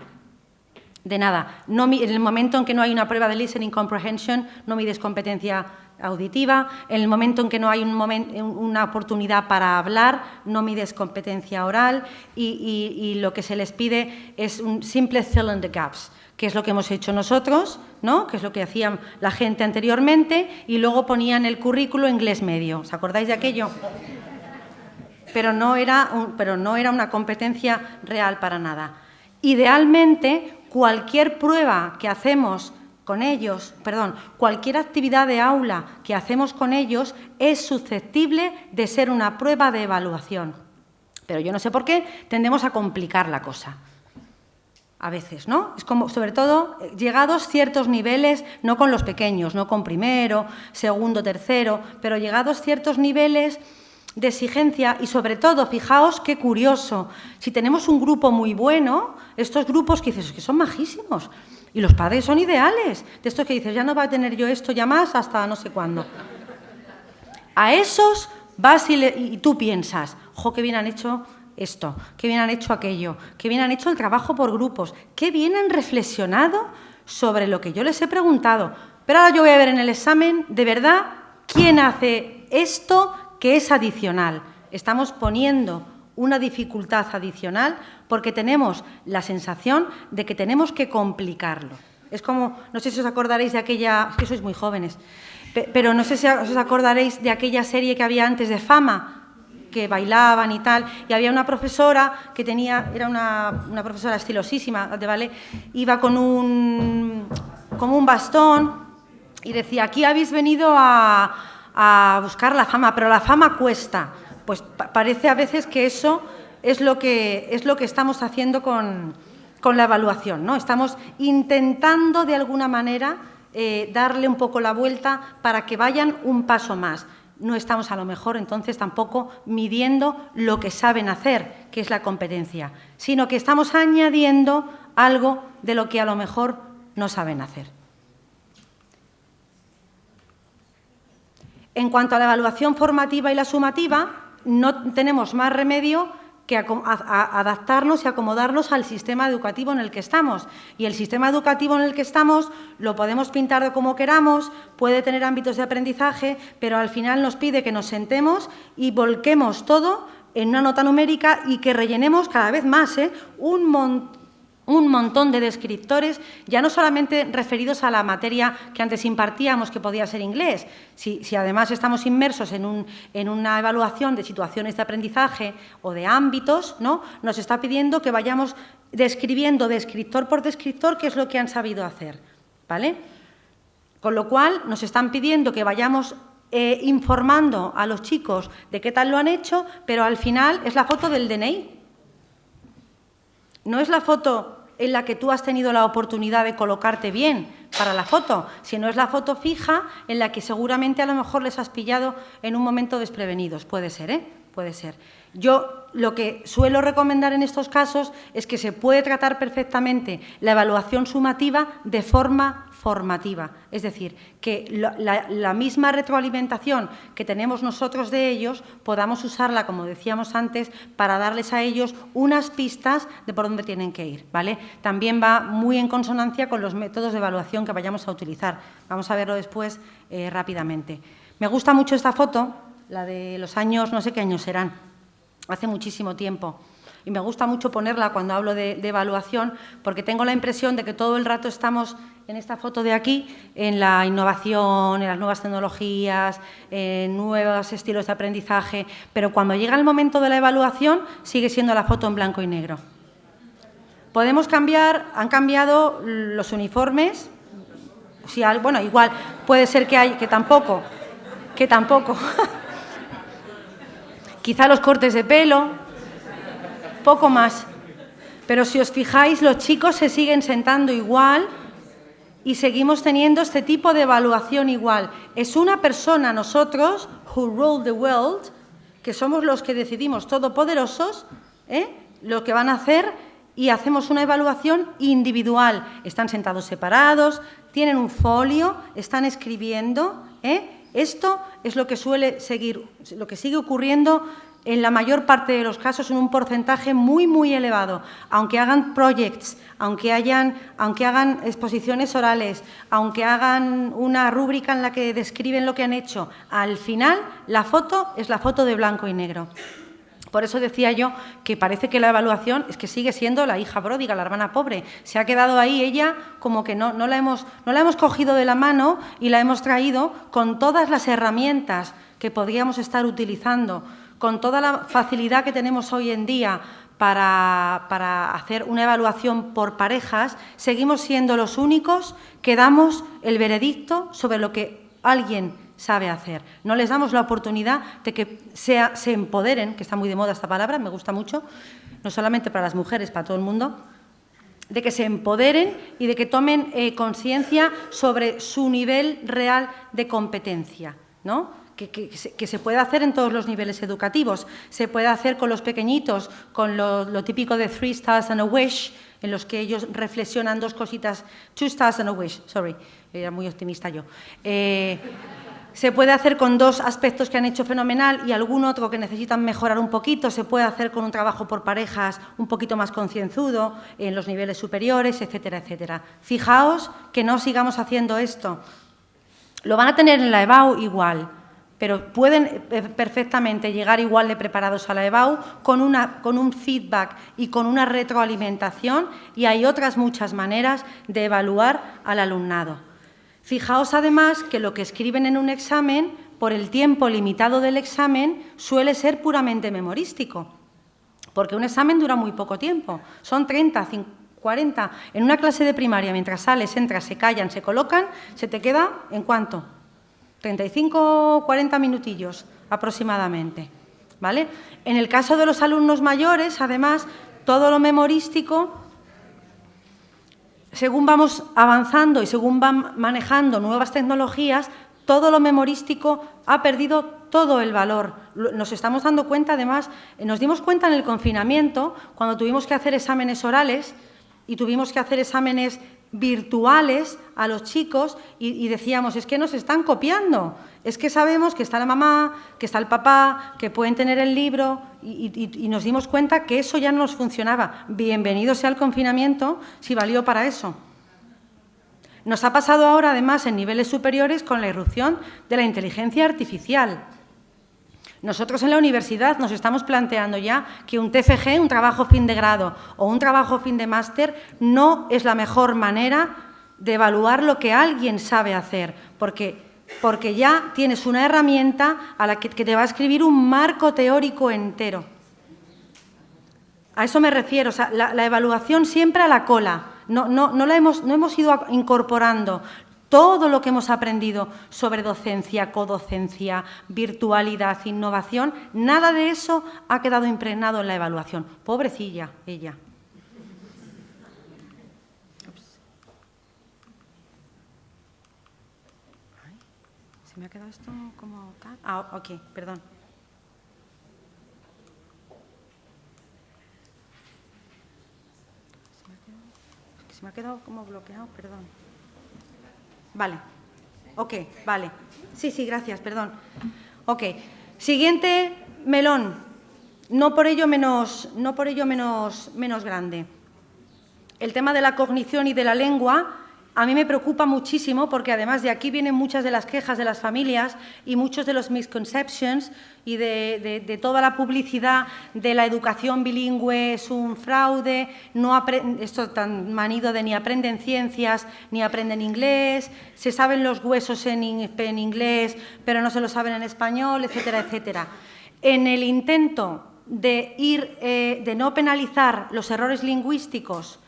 Speaker 5: de nada. No, en el momento en que no hay una prueba de listening comprehension, no mides competencia auditiva, en el momento en que no hay una oportunidad para hablar, no mides competencia oral y lo que se les pide es un simple fill in the gaps, que es lo que hemos hecho nosotros, ¿no? Que es lo que hacía la gente anteriormente, y luego ponían el currículo inglés medio. ¿Os acordáis de aquello? Pero no era una competencia real para nada. Idealmente, cualquier prueba que hacemos con ellos, cualquier actividad de aula que hacemos con ellos es susceptible de ser una prueba de evaluación. Pero yo no sé por qué tendemos a complicar la cosa. A veces, ¿no? Es como, sobre todo, llegados ciertos niveles, no con los pequeños, no con primero, segundo, tercero, pero llegados ciertos niveles de exigencia y, sobre todo, fijaos qué curioso, si tenemos un grupo muy bueno, estos grupos que dices que son majísimos y los padres son ideales, de estos que dices ya no va a tener yo esto ya más hasta no sé cuándo. A esos vas y tú piensas, ¡jo, qué bien han hecho esto, qué bien han hecho aquello, qué bien han hecho el trabajo por grupos, qué bien han reflexionado sobre lo que yo les he preguntado! Pero ahora yo voy a ver en el examen, de verdad, quién hace esto que es adicional. Estamos poniendo una dificultad adicional porque tenemos la sensación de que tenemos que complicarlo. Es como, no sé si os acordaréis de aquella, es que sois muy jóvenes, pero no sé si os acordaréis de aquella serie que había antes de Fama, que bailaban y tal, y había una profesora que era una profesora estilosísima de ballet, iba como un bastón y decía, aquí habéis venido a buscar la fama, pero la fama cuesta. Pues parece a veces que eso es lo que estamos haciendo con la evaluación, ¿no? Estamos intentando de alguna manera darle un poco la vuelta para que vayan un paso más. No estamos a lo mejor entonces tampoco midiendo lo que saben hacer, que es la competencia, sino que estamos añadiendo algo de lo que a lo mejor no saben hacer. En cuanto a la evaluación formativa y la sumativa, no tenemos más remedio que adaptarnos y acomodarnos al sistema educativo en el que estamos. Y el sistema educativo en el que estamos lo podemos pintar de como queramos, puede tener ámbitos de aprendizaje, pero al final nos pide que nos sentemos y volquemos todo en una nota numérica y que rellenemos cada vez más un montón de descriptores, ya no solamente referidos a la materia que antes impartíamos, que podía ser inglés. Si además estamos inmersos en una evaluación de situaciones de aprendizaje o de ámbitos, ¿no?, nos está pidiendo que vayamos describiendo descriptor por descriptor qué es lo que han sabido hacer, ¿vale? Con lo cual, nos están pidiendo que vayamos informando a los chicos de qué tal lo han hecho, pero al final es la foto del DNI. No es la foto en la que tú has tenido la oportunidad de colocarte bien para la foto, sino es la foto fija en la que seguramente a lo mejor les has pillado en un momento desprevenidos. Puede ser, ¿eh? Puede ser. Yo lo que suelo recomendar en estos casos es que se puede tratar perfectamente la evaluación sumativa de forma formativa. Es decir, que la misma retroalimentación que tenemos nosotros de ellos podamos usarla, como decíamos antes, para darles a ellos unas pistas de por dónde tienen que ir, ¿vale? También va muy en consonancia con los métodos de evaluación que vayamos a utilizar. Vamos a verlo después rápidamente. Me gusta mucho esta foto, la de los años, no sé qué años serán, hace muchísimo tiempo. Y me gusta mucho ponerla cuando hablo de evaluación, porque tengo la impresión de que todo el rato estamos en esta foto de aquí, en la innovación, en las nuevas tecnologías, en nuevos estilos de aprendizaje, pero cuando llega el momento de la evaluación sigue siendo la foto en blanco y negro. Podemos cambiar, han cambiado los uniformes, bueno, igual puede ser que tampoco. Quizá los cortes de pelo, poco más. Pero si os fijáis, los chicos se siguen sentando igual y seguimos teniendo este tipo de evaluación igual. Es una persona, nosotros, who rule the world, que somos los que decidimos todopoderosos, lo que van a hacer, y hacemos una evaluación individual. Están sentados separados, tienen un folio, están escribiendo. Esto es lo que sigue ocurriendo en la mayor parte de los casos, en un porcentaje muy, muy elevado. Aunque hagan projects, aunque hagan exposiciones orales, aunque hagan una rúbrica en la que describen lo que han hecho, al final la foto es la foto de blanco y negro. Por eso decía yo que parece que la evaluación es que sigue siendo la hija pródiga, la hermana pobre. Se ha quedado ahí ella como que no la hemos cogido de la mano y la hemos traído con todas las herramientas que podríamos estar utilizando, con toda la facilidad que tenemos hoy en día para hacer una evaluación por parejas. Seguimos siendo los únicos que damos el veredicto sobre lo que alguien sabe hacer. No les damos la oportunidad de que se empoderen, que está muy de moda esta palabra, me gusta mucho, no solamente para las mujeres, para todo el mundo, de que se empoderen y de que tomen conciencia sobre su nivel real de competencia, ¿no? Que se puede hacer en todos los niveles educativos. Se puede hacer con los pequeñitos, con lo típico de 3 stars and a wish, en los que ellos reflexionan 2 cositas, 2 stars and a wish, sorry, era muy optimista yo. Se puede hacer con 2 aspectos que han hecho fenomenal y algún otro que necesitan mejorar un poquito. Se puede hacer con un trabajo por parejas un poquito más concienzudo en los niveles superiores, etcétera, etcétera. Fijaos que no sigamos haciendo esto. Lo van a tener en la EBAU igual, pero pueden perfectamente llegar igual de preparados a la EBAU con un feedback y con una retroalimentación, y hay otras muchas maneras de evaluar al alumnado. Fijaos además que lo que escriben en un examen, por el tiempo limitado del examen, suele ser puramente memorístico, porque un examen dura muy poco tiempo, son 30, 40. En una clase de primaria, mientras sales, entras, se callan, se colocan, se te queda, ¿en cuánto? 35 40 minutillos aproximadamente, ¿vale? En el caso de los alumnos mayores, además, todo lo memorístico, según vamos avanzando y según van manejando nuevas tecnologías, todo lo memorístico ha perdido todo el valor. Nos estamos dando cuenta, además, nos dimos cuenta en el confinamiento, cuando tuvimos que hacer exámenes orales y tuvimos que hacer exámenes virtuales a los chicos y decíamos, es que nos están copiando, es que sabemos que está la mamá, que está el papá, que pueden tener el libro y nos dimos cuenta que eso ya no nos funcionaba. Bienvenido sea el confinamiento si valió para eso. Nos ha pasado ahora, además, en niveles superiores con la irrupción de la inteligencia artificial. Nosotros en la universidad nos estamos planteando ya que un TFG, un trabajo fin de grado o un trabajo fin de máster, no es la mejor manera de evaluar lo que alguien sabe hacer, porque ya tienes una herramienta a la que te va a escribir un marco teórico entero. A eso me refiero, o sea, la evaluación siempre a la cola, no hemos ido incorporando todo lo que hemos aprendido sobre docencia, codocencia, virtualidad, innovación, nada de eso ha quedado impregnado en la evaluación. Pobrecilla, ella. Ay, ¿se me ha quedado esto como tal? Ah, ok, perdón. Se me ha quedado como bloqueado, perdón. Vale, ok, vale. Sí, gracias, perdón. Ok, siguiente melón, no por ello menos grande. El tema de la cognición y de la lengua a mí me preocupa muchísimo porque además de aquí vienen muchas de las quejas de las familias y muchos de los misconceptions y de toda la publicidad de la educación bilingüe es un fraude, esto tan manido de ni aprenden ciencias ni aprenden inglés, se saben los huesos en inglés pero no se lo saben en español, etcétera, etcétera. En el intento de no penalizar los errores lingüísticos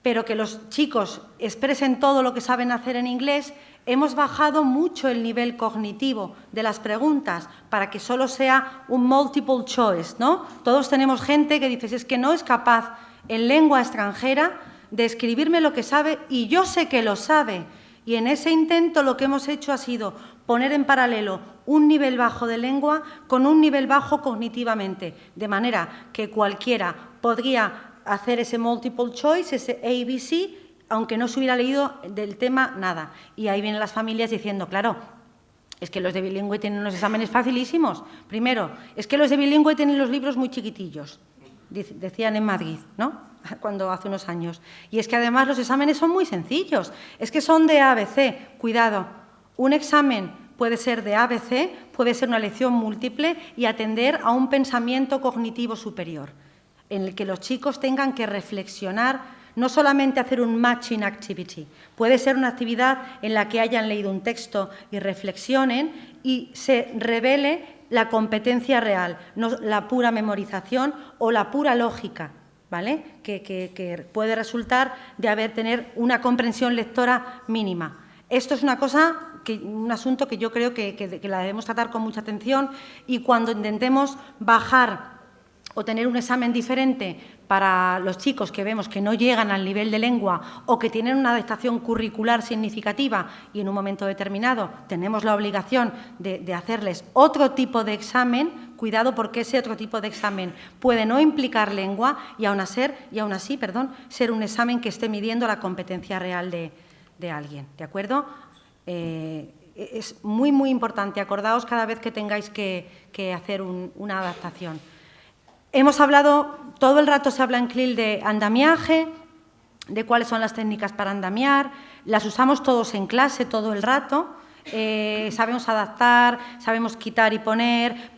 Speaker 5: pero que los chicos expresen todo lo que saben hacer en inglés, hemos bajado mucho el nivel cognitivo de las preguntas para que solo sea un multiple choice, ¿no? Todos tenemos gente que dice, es que no es capaz en lengua extranjera de escribirme lo que sabe y yo sé que lo sabe. Y en ese intento lo que hemos hecho ha sido poner en paralelo un nivel bajo de lengua con un nivel bajo cognitivamente, de manera que cualquiera podría hacer ese multiple choice, ese ABC, aunque no se hubiera leído del tema nada. Y ahí vienen las familias diciendo, claro, es que los de bilingüe tienen unos exámenes facilísimos. Primero, es que los de bilingüe tienen los libros muy chiquitillos, decían en Madrid, ¿no? Cuando hace unos años. Y es que además los exámenes son muy sencillos, es que son de ABC. Cuidado, un examen puede ser de ABC, puede ser una lección múltiple y atender a un pensamiento cognitivo superior, en el que los chicos tengan que reflexionar, no solamente hacer un matching activity, puede ser una actividad en la que hayan leído un texto y reflexionen y se revele la competencia real, no la pura memorización o la pura lógica, ¿vale? Que puede resultar de tener una comprensión lectora mínima. Esto es un asunto que yo creo que la debemos tratar con mucha atención y cuando intentemos bajar o tener un examen diferente para los chicos que vemos que no llegan al nivel de lengua o que tienen una adaptación curricular significativa y en un momento determinado tenemos la obligación de hacerles otro tipo de examen, cuidado porque ese otro tipo de examen puede no implicar lengua y aún así, ser un examen que esté midiendo la competencia real de alguien, ¿de acuerdo? Es muy, muy importante, acordaos cada vez que tengáis que hacer una adaptación. Hemos hablado, todo el rato se habla en CLIL de andamiaje, de cuáles son las técnicas para andamiar, las usamos todos en clase todo el rato, sabemos adaptar, sabemos quitar y poner,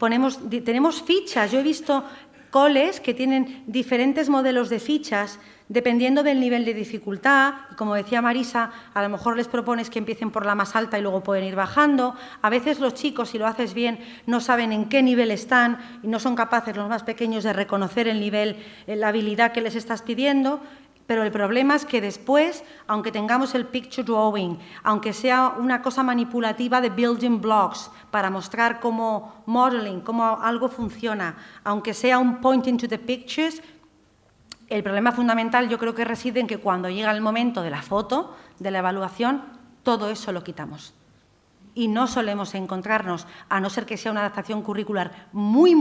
Speaker 5: tenemos fichas. Yo he visto coles que tienen diferentes modelos de fichas dependiendo del nivel de dificultad. Como decía Marisa, a lo mejor les propones que empiecen por la más alta y luego pueden ir bajando. A veces los chicos, si lo haces bien, no saben en qué nivel están y no son capaces los más pequeños de reconocer el nivel, la habilidad que les estás pidiendo. Pero el problema es que después, aunque tengamos el picture drawing, aunque sea una cosa manipulativa de building blocks para mostrar cómo modeling, cómo algo funciona, aunque sea un pointing to the pictures, el problema fundamental yo creo que reside en que cuando llega el momento de la foto, de la evaluación, todo eso lo quitamos. Y no solemos encontrarnos, a no ser que sea una adaptación curricular muy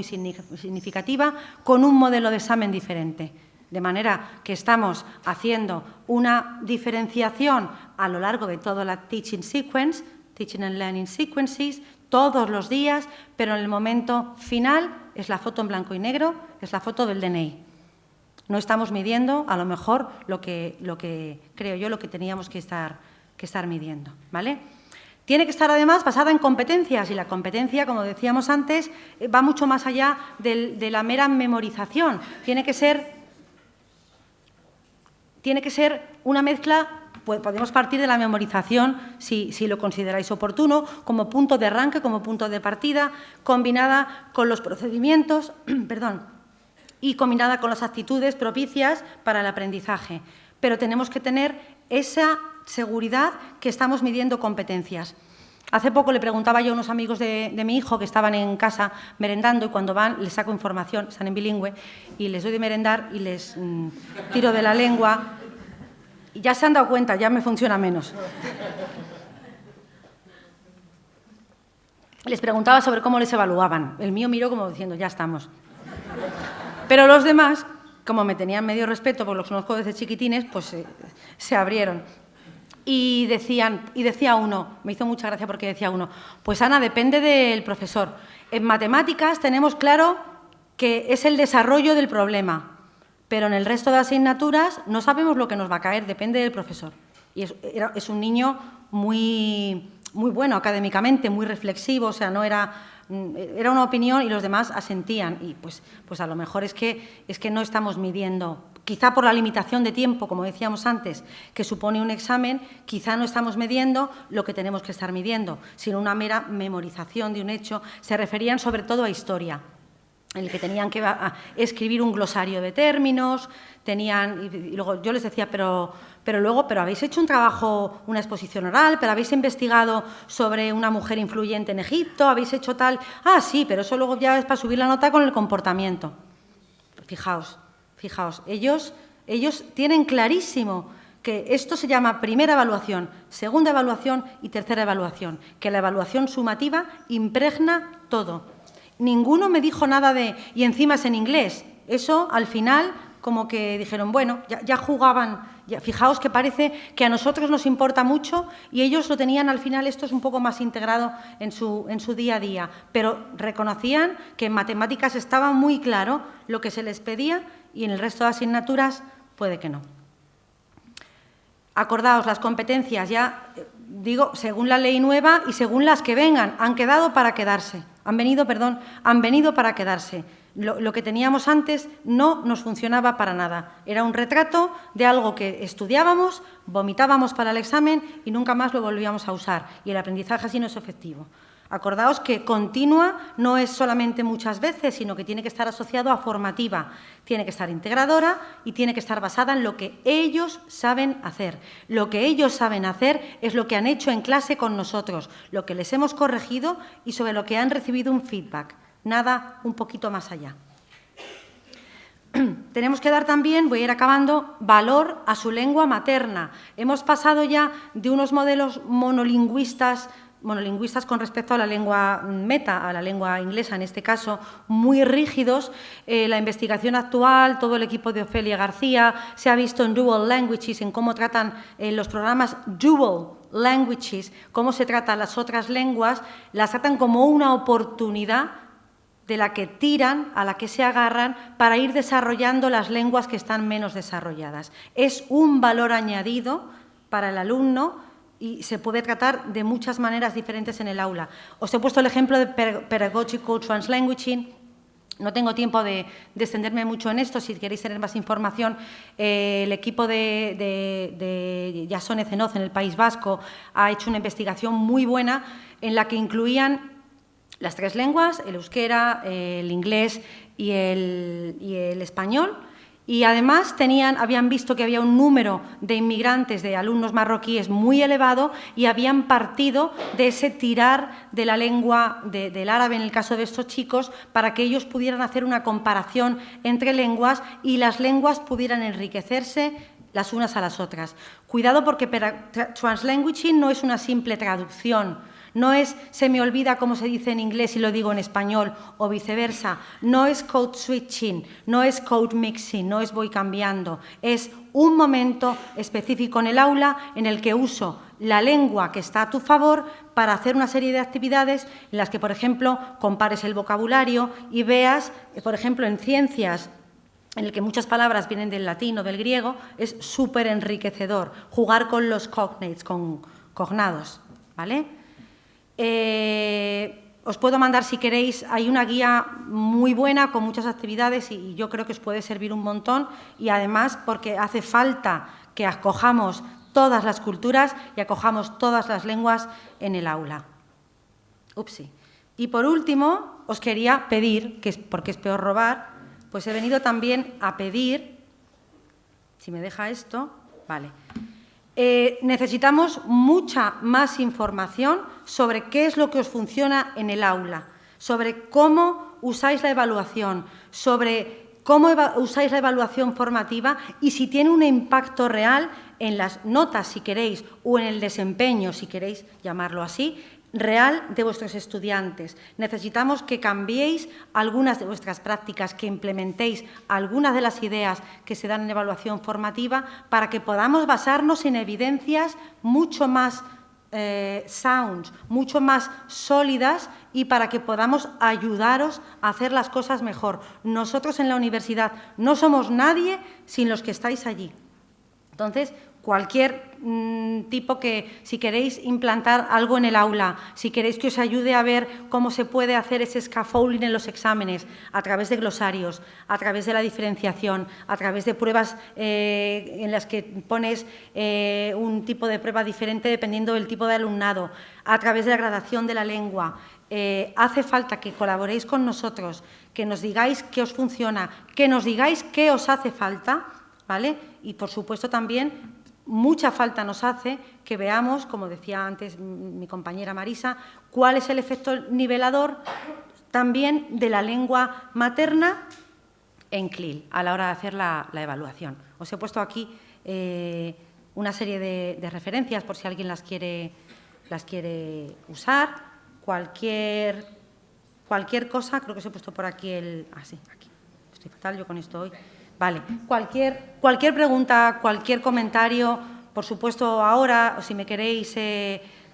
Speaker 5: significativa, con un modelo de examen diferente. De manera que estamos haciendo una diferenciación a lo largo de toda la teaching sequence, teaching and learning sequences, todos los días, pero en el momento final es la foto en blanco y negro, es la foto del DNI. No estamos midiendo, a lo mejor, lo que creo yo, lo que teníamos que estar midiendo, ¿vale? Tiene que estar, además, basada en competencias, y la competencia, como decíamos antes, va mucho más allá de la mera memorización. Tiene que ser una mezcla, pues podemos partir de la memorización, si lo consideráis oportuno, como punto de arranque, como punto de partida, combinada con los procedimientos, y combinada con las actitudes propicias para el aprendizaje. Pero tenemos que tener esa seguridad que estamos midiendo competencias. Hace poco le preguntaba yo a unos amigos de mi hijo que estaban en casa merendando, y cuando van les saco información, están en bilingüe, y les doy de merendar y les tiro de la lengua. Y ya se han dado cuenta, ya me funciona menos. Les preguntaba sobre cómo les evaluaban. El mío miró como diciendo, ya estamos. Pero los demás, como me tenían medio respeto, porque los conozco desde chiquitines, pues se abrieron. Y decía uno, me hizo mucha gracia porque decía uno, pues Ana, depende del profesor. En matemáticas tenemos claro que es el desarrollo del problema, pero en el resto de asignaturas no sabemos lo que nos va a caer, depende del profesor. Y es un niño muy bueno académicamente, muy reflexivo, o sea, no era una opinión y los demás asentían. Y pues a lo mejor es que no estamos midiendo. Quizá por la limitación de tiempo, como decíamos antes, que supone un examen, quizá no estamos midiendo lo que tenemos que estar midiendo, sino una mera memorización de un hecho. Se referían sobre todo a historia, en el que tenían que escribir un glosario de términos, y luego yo les decía, pero habéis hecho un trabajo, una exposición oral, pero habéis investigado sobre una mujer influyente en Egipto, habéis hecho tal. Ah, sí, pero eso luego ya es para subir la nota con el comportamiento. Fijaos, ellos tienen clarísimo que esto se llama primera evaluación, segunda evaluación y tercera evaluación, que la evaluación sumativa impregna todo. Ninguno me dijo nada y encima es en inglés. Eso, al final, como que dijeron, bueno, ya jugaban. Fijaos que parece que a nosotros nos importa mucho y ellos lo tenían al final, esto es un poco más integrado en su día a día, pero reconocían que en matemáticas estaba muy claro lo que se les pedía y en el resto de asignaturas puede que no. Acordaos, las competencias, ya digo, según la ley nueva y según las que vengan, han venido para quedarse. Lo que teníamos antes no nos funcionaba para nada. Era un retrato de algo que estudiábamos, vomitábamos para el examen y nunca más lo volvíamos a usar. Y el aprendizaje así no es efectivo. Acordaos que continua no es solamente muchas veces, sino que tiene que estar asociado a formativa, tiene que estar integradora y tiene que estar basada en lo que ellos saben hacer. Lo que ellos saben hacer es lo que han hecho en clase con nosotros, lo que les hemos corregido y sobre lo que han recibido un feedback. Nada un poquito más allá. Tenemos que dar también, voy a ir acabando, valor a su lengua materna. Hemos pasado ya de unos modelos monolingüistas con respecto a la lengua meta, a la lengua inglesa en este caso, muy rígidos. La investigación actual, todo el equipo de Ofelia García, se ha visto en Dual Languages, en cómo tratan los programas Dual Languages, cómo se tratan las otras lenguas, las tratan como una oportunidad de la que tiran, a la que se agarran para ir desarrollando las lenguas que están menos desarrolladas. Es un valor añadido para el alumno y se puede tratar de muchas maneras diferentes en el aula. Os he puesto el ejemplo de Pedagogical Translanguaging. No tengo tiempo de extenderme mucho en esto. Si queréis tener más información, el equipo de Jasone Zenoz en el País Vasco ha hecho una investigación muy buena en la que incluían las 3 lenguas, el euskera, el inglés y el español. Y además habían visto que había un número de inmigrantes, de alumnos marroquíes muy elevado, y habían partido de ese tirar de la lengua del árabe, en el caso de estos chicos, para que ellos pudieran hacer una comparación entre lenguas y las lenguas pudieran enriquecerse las unas a las otras. Cuidado, porque translanguaging no es una simple traducción. No es se me olvida cómo se dice en inglés y lo digo en español, o viceversa. No es code switching, no es code mixing, no es voy cambiando. Es un momento específico en el aula en el que uso la lengua que está a tu favor para hacer una serie de actividades en las que, por ejemplo, compares el vocabulario y veas, por ejemplo, en ciencias, en el que muchas palabras vienen del latín o del griego, es súper enriquecedor. Jugar con los cognates, con cognados, ¿vale? Os puedo mandar, si queréis, hay una guía muy buena con muchas actividades y yo creo que os puede servir un montón, y además porque hace falta que acojamos todas las culturas y acojamos todas las lenguas en el aula. Upsi. Y por último, os quería pedir, porque es peor robar, pues he venido también a pedir, si me deja esto, vale. Necesitamos mucha más información sobre qué es lo que os funciona en el aula, sobre cómo usáis la evaluación, sobre cómo usáis la evaluación formativa y si tiene un impacto real en las notas, si queréis, o en el desempeño, si queréis llamarlo así, real de vuestros estudiantes. Necesitamos que cambiéis algunas de vuestras prácticas, que implementéis algunas de las ideas que se dan en evaluación formativa para que podamos basarnos en evidencias mucho más sound, mucho más sólidas, y para que podamos ayudaros a hacer las cosas mejor. Nosotros en la universidad no somos nadie sin los que estáis allí. Entonces, cualquier tipo que, si queréis implantar algo en el aula, si queréis que os ayude a ver cómo se puede hacer ese scaffolding en los exámenes, a través de glosarios, a través de la diferenciación, a través de pruebas en las que pones un tipo de prueba diferente dependiendo del tipo de alumnado, a través de la gradación de la lengua, hace falta que colaboréis con nosotros, que nos digáis qué os funciona, que nos digáis qué os hace falta, ¿vale? Y, por supuesto, también mucha falta nos hace que veamos, como decía antes mi compañera Marisa, cuál es el efecto nivelador también de la lengua materna en CLIL a la hora de hacer la evaluación. Os he puesto aquí una serie de referencias por si alguien las quiere usar. Cualquier cosa, creo que os he puesto por aquí sí, aquí. Estoy fatal yo con esto hoy. Vale, cualquier pregunta, cualquier comentario, por supuesto ahora, o si me queréis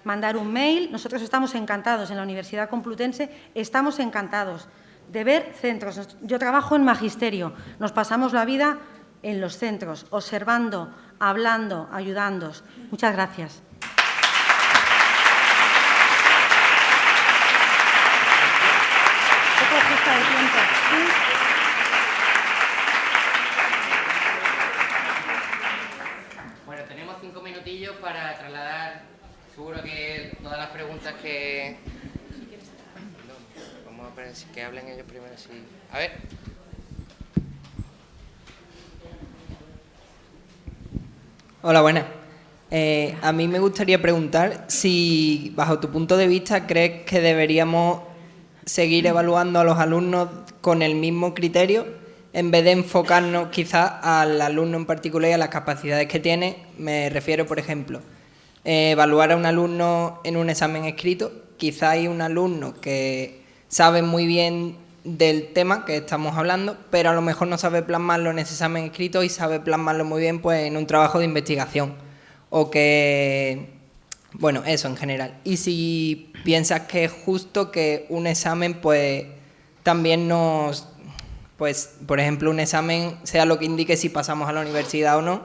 Speaker 5: mandar un mail, nosotros estamos encantados en la Universidad Complutense, estamos encantados de ver centros. Yo trabajo en magisterio, nos pasamos la vida en los centros, observando, hablando, ayudándoos. Muchas gracias.
Speaker 4: Bueno, tenemos 5 minutillos para trasladar, seguro que todas las preguntas que... Vamos a ver, que hablen ellos primero. Sí. A ver.
Speaker 6: Hola, buenas. A mí me gustaría preguntar si, bajo tu punto de vista, crees que deberíamos seguir evaluando a los alumnos con el mismo criterio, en vez de enfocarnos quizás al alumno en particular y a las capacidades que tiene. Me refiero, por ejemplo, evaluar a un alumno en un examen escrito. Quizás hay un alumno que sabe muy bien del tema que estamos hablando, pero a lo mejor no sabe plasmarlo en ese examen escrito y sabe plasmarlo muy bien pues en un trabajo de investigación. O que... Bueno, eso en general. Y si piensas que es justo que un examen pues también nos... Pues, por ejemplo, un examen sea lo que indique si pasamos a la universidad o no,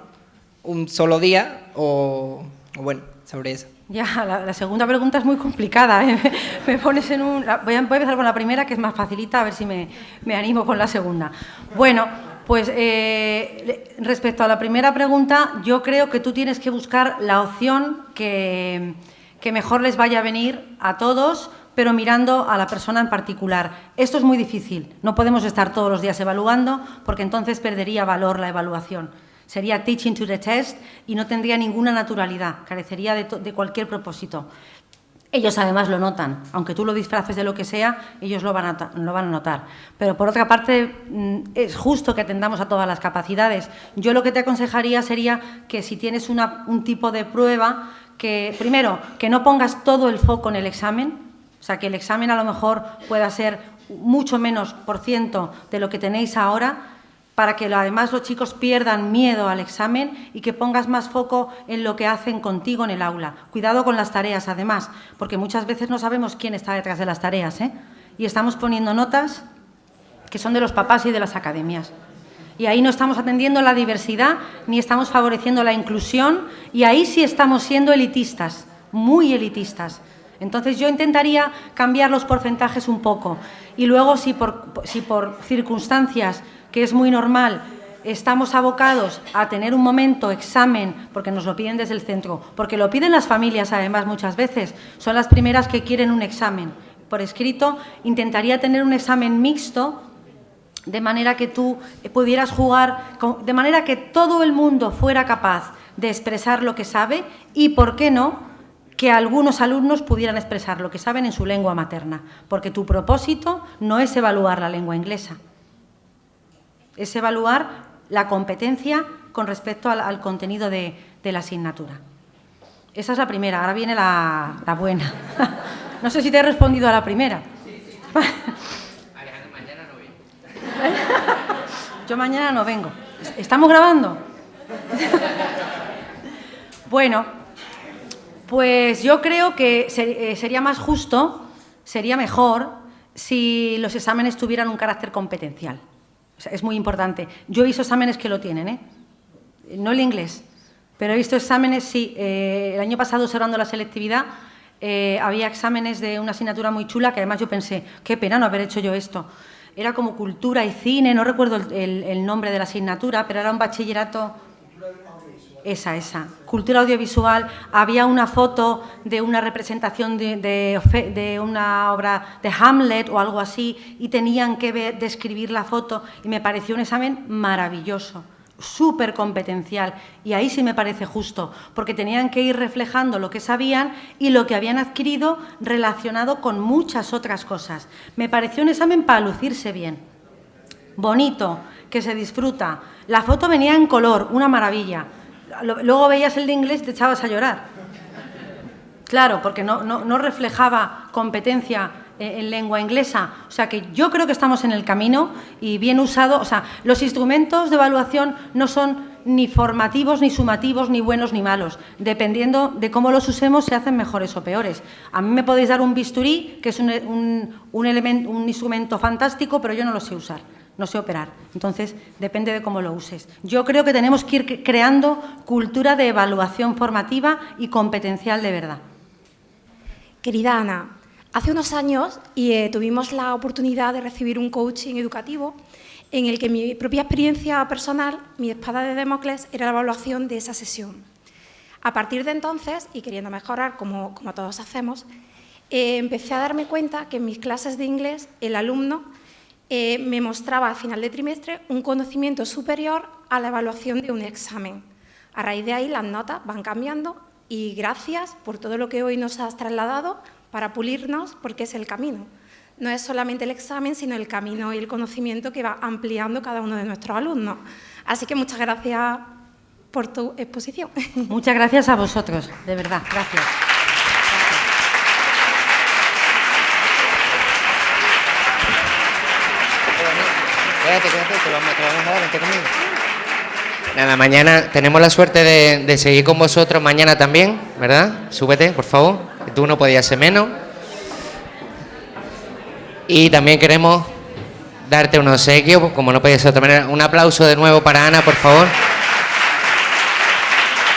Speaker 6: un solo día, o bueno, sobre eso.
Speaker 5: Ya, la segunda pregunta es muy complicada, ¿eh? Me pones en un... Voy a empezar con la primera, que es más facilita, a ver si me animo con la segunda. Bueno, pues respecto a la primera pregunta, yo creo que tú tienes que buscar la opción que mejor les vaya a venir a todos, pero mirando a la persona en particular. Esto es muy difícil, no podemos estar todos los días evaluando, porque entonces perdería valor la evaluación. Sería teaching to the test y no tendría ninguna naturalidad, carecería de cualquier propósito. Ellos además lo notan, aunque tú lo disfraces de lo que sea, ellos lo van a notar. Pero por otra parte, es justo que atendamos a todas las capacidades. Yo lo que te aconsejaría sería que si tienes un tipo de prueba, que primero, que no pongas todo el foco en el examen, o sea, que el examen a lo mejor pueda ser mucho menos % de lo que tenéis ahora, para que además los chicos pierdan miedo al examen y que pongas más foco en lo que hacen contigo en el aula. Cuidado con las tareas, además, porque muchas veces no sabemos quién está detrás de las tareas, ¿eh? Y estamos poniendo notas que son de los papás y de las academias. Y ahí no estamos atendiendo la diversidad ni estamos favoreciendo la inclusión y ahí sí estamos siendo elitistas, muy elitistas. Entonces yo intentaría cambiar los porcentajes un poco y luego si por circunstancias, que es muy normal, estamos abocados a tener un momento examen, porque nos lo piden desde el centro, porque lo piden las familias además muchas veces, son las primeras que quieren un examen por escrito, intentaría tener un examen mixto, de manera que tú pudieras jugar, de manera que todo el mundo fuera capaz de expresar lo que sabe y, ¿por qué no?, que algunos alumnos pudieran expresar lo que saben en su lengua materna, porque tu propósito no es evaluar la lengua inglesa, es evaluar la competencia con respecto al contenido de la asignatura. Esa es la primera, ahora viene la buena. No sé si te he respondido a la primera.
Speaker 4: Sí. Alejandro, mañana no viene.
Speaker 5: Yo mañana no vengo. ¿Estamos grabando? Bueno, pues yo creo que sería más justo, sería mejor, si los exámenes tuvieran un carácter competencial. O sea, es muy importante. Yo he visto exámenes que lo tienen, ¿eh? No el inglés, pero he visto exámenes, sí. El año pasado, observando la selectividad, había exámenes de una asignatura muy chula que además yo pensé, qué pena no haber hecho yo esto. Era como cultura y cine, no recuerdo el nombre de la asignatura, pero era un bachillerato... Esa, cultura audiovisual. Había una foto de una representación de una obra de Hamlet o algo así y tenían que describir la foto y me pareció un examen maravilloso, súper competencial y ahí sí me parece justo porque tenían que ir reflejando lo que sabían y lo que habían adquirido relacionado con muchas otras cosas. Me pareció un examen para lucirse bien, bonito, que se disfruta. La foto venía en color, una maravilla. Luego veías el de inglés y te echabas a llorar. Claro, porque no reflejaba competencia en lengua inglesa. O sea que yo creo que estamos en el camino y bien usado. O sea, los instrumentos de evaluación no son ni formativos, ni sumativos, ni buenos ni malos. Dependiendo de cómo los usemos, se hacen mejores o peores. A mí me podéis dar un bisturí, que es un instrumento fantástico, pero yo no lo sé usar. No sé operar. Entonces, depende de cómo lo uses. Yo creo que tenemos que ir creando cultura de evaluación formativa y competencial de verdad.
Speaker 7: Querida Ana, hace unos años tuvimos la oportunidad de recibir un coaching educativo en el que mi propia experiencia personal, mi espada de Damocles, era la evaluación de esa sesión. A partir de entonces, y queriendo mejorar como todos hacemos, empecé a darme cuenta que en mis clases de inglés el alumno me mostraba al final de trimestre un conocimiento superior a la evaluación de un examen. A raíz de ahí las notas van cambiando y gracias por todo lo que hoy nos has trasladado para pulirnos, porque es el camino. No es solamente el examen, sino el camino y el conocimiento que va ampliando cada uno de nuestros alumnos. Así que muchas gracias por tu exposición.
Speaker 5: Muchas gracias a vosotros, de verdad. Gracias.
Speaker 4: Quédate, te lo vamos a dar, vente conmigo. Nada, mañana tenemos la suerte de seguir con vosotros mañana también, ¿verdad? Súbete, por favor, que tú no podías ser menos. Y también queremos darte un obsequio, como no podía ser de otra manera. Un aplauso de nuevo para Ana, por favor.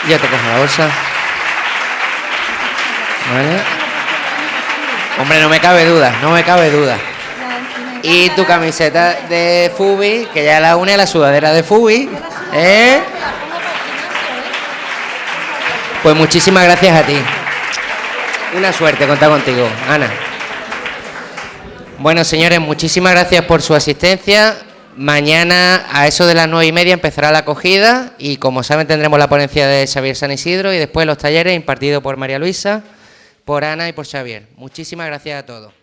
Speaker 4: Ya te cojo la bolsa. ¿Vale? Hombre, no me cabe duda, no me cabe duda. Y tu camiseta de Fubi, que ya la une a la sudadera de Fubi, ¿eh? Pues muchísimas gracias a ti. Una suerte contar contigo, Ana. Bueno, señores, muchísimas gracias por su asistencia. Mañana a eso de las 9:30 empezará la acogida y, como saben, tendremos la ponencia de Xavier San Isidro y después los talleres impartidos por María Luisa, por Ana y por Xavier. Muchísimas gracias a todos.